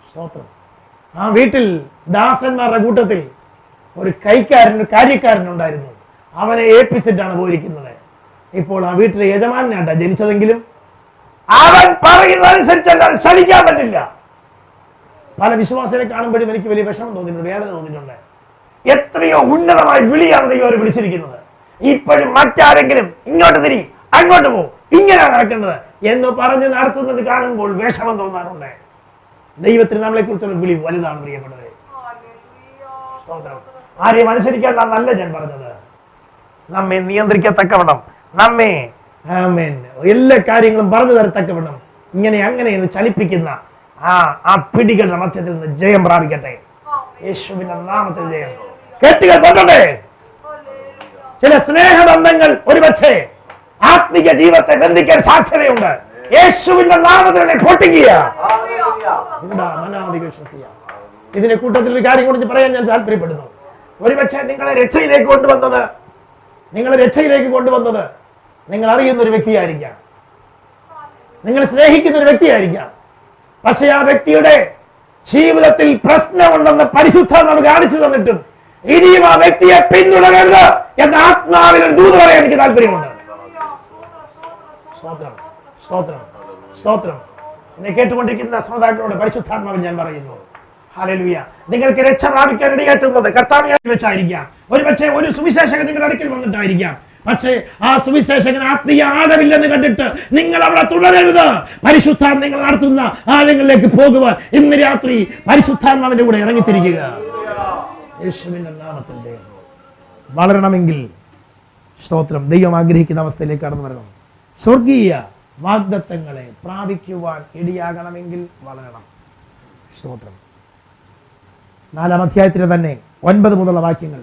സ്തോത്രം. ആ വീട്ടിൽ ദാസന്മാരുടെ കൂട്ടത്തിൽ ഒരു കാര്യക്കാരൻ ഉണ്ടായിരുന്നു. അവനെ ഏൽപ്പിച്ചിട്ടാണ് പോയിരിക്കുന്നത്. ഇപ്പോൾ ആ വീട്ടിലെ യജമാനായിട്ടാ ജനിച്ചതെങ്കിലും അവൻ പറയുന്നതനുസരിച്ചല്ലാതെ ചലിക്കാൻ പറ്റില്ല. പല വിശ്വാസികളെ കാണുമ്പോഴും എനിക്ക് വലിയ വിഷമം തോന്നിയിട്ടുണ്ട്, വേദന തോന്നിയിട്ടുണ്ട്. എത്രയോ ഉന്നതമായ വിളിയാണ് ദൈവം അവരെ വിളിച്ചിരിക്കുന്നത്. ഇപ്പോഴും മറ്റാരെങ്കിലും ഇങ്ങോട്ട് തിരി, അങ്ങോട്ട് പോ, ഇങ്ങനെയാണ് നടക്കേണ്ടത് എന്ന് പറഞ്ഞ് നടത്തുന്നത് കാണുമ്പോൾ വിഷമം തോന്നാറുണ്ട്. ദൈവത്തിന് നമ്മളെ കുറിച്ചുള്ള വിളി വലുതാണ് പ്രിയപ്പെട്ടത്. ആരെയും അനുസരിക്കേണ്ടെന്നല്ല ഞാൻ പറഞ്ഞത്. നമ്മെ നിയന്ത്രിക്കത്തക്കവണ്ണം, നമ്മെ എല്ലാ കാര്യങ്ങളും പറഞ്ഞു തരത്തക്കവണ്ണം ഇങ്ങനെ അങ്ങനെ എന്ന് ചലിപ്പിക്കുന്ന ആ പിടികളുടെ മധ്യത്തിൽ നിന്ന് ജയം പ്രാപിക്കട്ടെ. യേശുവിന്റെ നാമത്തിൽ ജയം. കെട്ടുകൾ കൊണ്ടേ ചില സ്നേഹബന്ധങ്ങൾ ഒരുപക്ഷെ ആത്മിക ജീവിതത്തെ ബന്ധിക്കാൻ സാധ്യതയുണ്ട്. യേശുവിന്റെ നാമത്തിൽ പൊട്ടിക്കുക. ഇതിന്റെ കൂട്ടത്തിൽ ഒരു കാര്യം കൂടി പറയാൻ ഞാൻ താല്പര്യപ്പെടുന്നു. ഒരുപക്ഷെ നിങ്ങളെ രക്ഷയിലേക്ക് കൊണ്ടുവന്നത് നിങ്ങൾ അറിയുന്ന ഒരു വ്യക്തിയായിരിക്കാം, നിങ്ങൾ സ്നേഹിക്കുന്ന ഒരു വ്യക്തിയായിരിക്കാം. പക്ഷെ ആ വ്യക്തിയുടെ ജീവിതത്തിൽ പ്രശ്നമുണ്ടെന്ന് പരിശുദ്ധാത്മാവ് കാണിച്ചു തന്നിട്ടും ഇനിയും ആ വ്യക്തിയെ പിന്തുടരരുത് എന്ന ആത്മാവിൽ ഒരു ദൂത് പറയാൻ എനിക്ക് താല്പര്യമുണ്ട്. സ്തോത്രം, സ്തോത്രം, സ്തോത്രം. എന്നെ കേട്ടുകൊണ്ടിരിക്കുന്ന ശ്രോതാക്കളോട് പരിശുദ്ധാത്മാവിൽ ഞാൻ പറയുന്നു, ഹല്ലേലൂയ. നിങ്ങൾക്ക് രക്ഷ പ്രാപിക്കാൻ ഇടയാറ്റുന്നത് കർത്താവിനെ വെച്ചായിരിക്കാം. ഒരുപക്ഷെ ഒരു സുവിശേഷകൻ നിങ്ങളുടെ അടുക്കൽ വന്നിട്ടായിരിക്കാം. പക്ഷേ ആ സുവിശേഷകൻ ആത്മീയ ആഴമില്ലെന്ന് കണ്ടിട്ട് നിങ്ങൾ അവിടെ തുടരരുത്. പരിശുദ്ധാത്മ നിങ്ങൾ നടത്തുന്ന ആഴങ്ങളിലേക്ക് പോകുവാൻ ഇന്ന് രാത്രി പരിശുദ്ധാത്മാവിന്റെ കൂടെ ഇറങ്ങിത്തിരിക്കുക. യേശുവിന്റെ നാമത്തിൽ ജയം. വളരണമെങ്കിൽ സ്തോത്രം, ദൈവം ആഗ്രഹിക്കുന്ന അവസ്ഥയിലേക്ക് കടന്നു വരണം. സ്വർഗീയ വാഗ്ദത്തങ്ങളെ പ്രാപിക്കുവാൻ ഇടയാകണമെങ്കിൽ വളരണം. സ്തോത്രം. 4-ാം അധ്യായത്തിലെ തന്നെ 9 മുതലുള്ള വാക്യങ്ങൾ.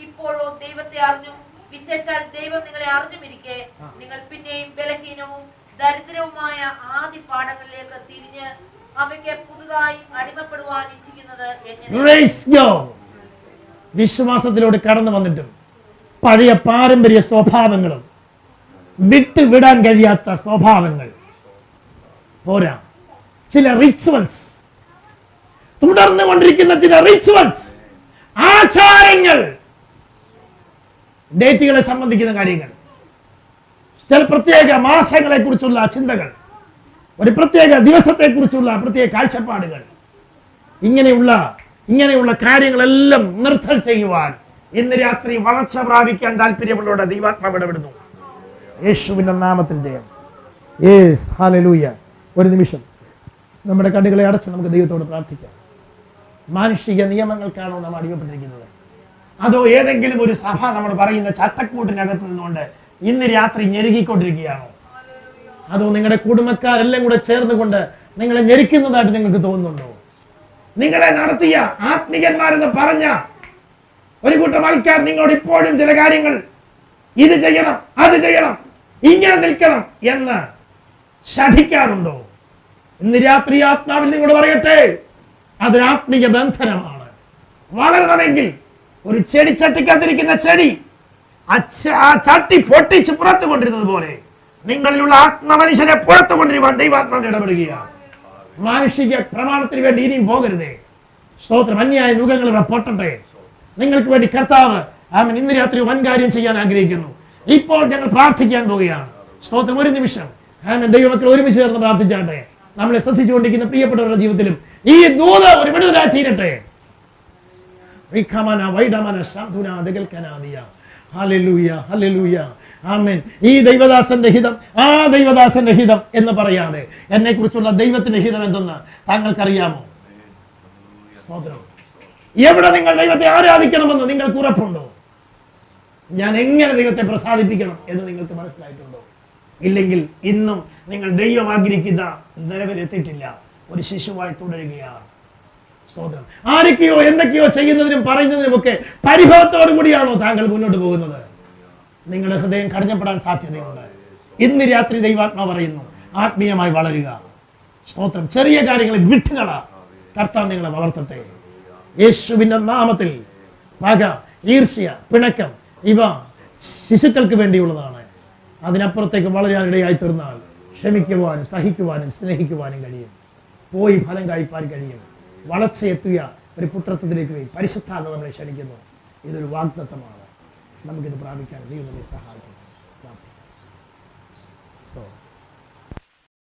ഇപ്പോഴോ ദൈവത്തെ അറിഞ്ഞു, വിശേഷാൽ ദൈവം നിങ്ങളെ അറിഞ്ഞുമിരിക്കെ നിങ്ങൾ പിന്നെയും ബലഹീനവും ദരിദ്രവുമായ ആദി പാഠങ്ങളിലേക്ക് തിരിഞ്ഞ് അവയ്ക്ക് പുതുതായി അടിമപ്പെടുവാൻ ഇച്ഛിക്കുന്നത് എങ്ങനെ? വിശ്വാസത്തിലൂടെ കടന്നു വന്നിട്ടും പഴയ പാരമ്പര്യ സ്വഭാവങ്ങളും വിട്ടുവിടാൻ കഴിയാത്ത സ്വഭാവങ്ങൾ പോരാ, ചില റിച്വൽസ്, തുടർന്നു കൊണ്ടിരിക്കുന്ന ചില റിച്വൽസ്, ആചാരങ്ങൾ, ഡേറ്റുകളെ സംബന്ധിക്കുന്ന കാര്യങ്ങൾ, ചില പ്രത്യേക മാസങ്ങളെ കുറിച്ചുള്ള ചിന്തകൾ, ഒരു പ്രത്യേക ദിവസത്തെ കുറിച്ചുള്ള പ്രത്യേക കാഴ്ചപ്പാടുകൾ, ഇങ്ങനെയുള്ള കാര്യങ്ങളെല്ലാം നിർത്തൽ ചെയ്യുവാൻ ഇന്ന് രാത്രി വളർച്ച പ്രാപിക്കാൻ താല്പര്യമുള്ളവരുടെ ദൈവാത്മാവ് ഇടപെടുന്നു. യേശുവിന്റെ നാമത്തിൽ ജയം. Yes, hallelujah. ഒരു നിമിഷം നമ്മുടെ കണ്ണുകളെ അടച്ച് നമുക്ക് ദൈവത്തോട് പ്രാർത്ഥിക്കാം. മാനുഷിക നിയമങ്ങൾക്കാണോ നാം അടിമപ്പെട്ടിരിക്കുന്നത്? അതോ ഏതെങ്കിലും ഒരു സഭ നമ്മൾ പറയുന്ന ചട്ടക്കൂട്ടിനകത്ത് നിന്നുകൊണ്ട് ഇന്ന് രാത്രി ഞെരുകിക്കൊണ്ടിരിക്കുകയാണോ? അതോ നിങ്ങളുടെ കുടുംബക്കാരെല്ലാം കൂടെ ചേർന്നുകൊണ്ട് നിങ്ങളെ ഞെരുക്കുന്നതായിട്ട് നിങ്ങൾക്ക് തോന്നുന്നുണ്ടോ? നിങ്ങളെ നടത്തിയ ആത്മികന്മാരെന്ന് പറഞ്ഞ ഒരു കൂട്ടം ആൾക്കാർ നിങ്ങളോട് ഇപ്പോഴും ചില കാര്യങ്ങൾ, ഇത് ചെയ്യണം, അത് ചെയ്യണം, ഇങ്ങനെ നിൽക്കണം എന്ന് ശഠിക്കാറുണ്ടോ? ഇന്ന് രാത്രി ആത്മാവിൽ നിങ്ങളോട് പറയട്ടെ, അതൊരു ആത്മീയ ബന്ധനമാണ്. വളരണമെങ്കിൽ ഒരു ചെടി ചട്ടിക്കകത്തിരിക്കുന്ന ചെടി ആ ചട്ടി പൊട്ടിച്ച് പുറത്തു കൊണ്ടിരുന്നത് പോലെ നിങ്ങളിലുള്ള ആത്മമനുഷ്യനെ പുറത്തു കൊണ്ടുവരുവാൻ ദൈവാത്മാവിനെ ഇടപെടുകയാണ്. മാനുഷിക പ്രമാണത്തിന് വേണ്ടി ഇനിയും പോകരുതേ. സ്തോത്രം. അന്യായ നുഖങ്ങൾ ഇവിടെ പൊട്ടട്ടെ. നിങ്ങൾക്ക് വേണ്ടി കർത്താവ് ആമേൻ ഇന്ന് രാത്രി വൻകാര്യം ചെയ്യാൻ ആഗ്രഹിക്കുന്നു. ഇപ്പോൾ ഞങ്ങൾ പ്രാർത്ഥിക്കാൻ പോവുകയാണ്. സ്തോത്രം. ഒരു നിമിഷം ആമേൻ ദൈവമക്കൾ ഒരുമിച്ച് ചേർന്ന് പ്രാർത്ഥിച്ചാട്ടെ. നമ്മളെ ശ്രദ്ധിച്ചുകൊണ്ടിരിക്കുന്ന പ്രിയപ്പെട്ടവരുടെ ജീവിതത്തിലും ഈ ദൂത ഒരു വിടുതലായി തീരട്ടെ. ആമേൻ. ഈ ദൈവദാസന്റെ ഹിതം ആ ദൈവദാസന്റെ ഹിതം എന്ന് പറയാതെ എന്നെ കുറിച്ചുള്ള ദൈവത്തിന്റെ ഹിതം എന്തെന്ന് താങ്കൾക്കറിയാമോ? സ്തോത്രം. എവിടെ നിങ്ങൾ ദൈവത്തെ ആരാധിക്കണമെന്ന് നിങ്ങൾക്ക് ഉറപ്പുണ്ടോ? ഞാൻ എങ്ങനെ ദൈവത്തെ പ്രസാദിപ്പിക്കണം എന്ന് നിങ്ങൾക്ക് മനസ്സിലായിട്ടുണ്ടോ? ഇല്ലെങ്കിൽ ഇന്നും നിങ്ങൾ ദൈവം ആഗ്രഹിക്കുന്ന നിലവിലെത്തിയിട്ടില്ല. ഒരു ശിശുവായി തുടരുകയാണ്. സ്തോത്രം. ആരൊക്കെയോ എന്തൊക്കെയോ ചെയ്യുന്നതിനും പറയുന്നതിനും ഒക്കെ പരിഭവത്തോടു കൂടിയാണോ താങ്കൾ മുന്നോട്ട് പോകുന്നത്? നിങ്ങളുടെ ഹൃദയം കഠിനപ്പെടാൻ സാധ്യതയുണ്ട്. ഇന്ന് രാത്രി ദൈവാത്മാ പറയുന്നു, ആത്മീയമായി വളരുക. സ്തോത്രം. ചെറിയ കാര്യങ്ങളെ വിട്ടുകള. കർത്താവ് നിങ്ങളെ വളർത്തട്ടെ. യേശുവിന്റെ നാമത്തിൽ പക, ഈർഷ്യ, പിണക്കം ഇവ ശിശുക്കൾക്ക് വേണ്ടിയുള്ളതാണ്. അതിനപ്പുറത്തേക്ക് വളരാൻ ഇടയായി തീർന്നാൽ ക്ഷമിക്കുവാനും സഹിക്കുവാനും സ്നേഹിക്കുവാനും കഴിയും. പോയി ഫലം കായ്പാൻ കഴിയും. വളർച്ചയെത്തുക ഒരു പുത്രത്വത്തിലേക്ക് പോയി പരിശുദ്ധാത്മ നമ്മളെ ക്ഷണിക്കുന്നു. ഇതൊരു വാഗ്ദത്തമാണ്. നമുക്കിത് പ്രാപിക്കാൻ ദൈവം നമ്മെ സഹായിക്കും.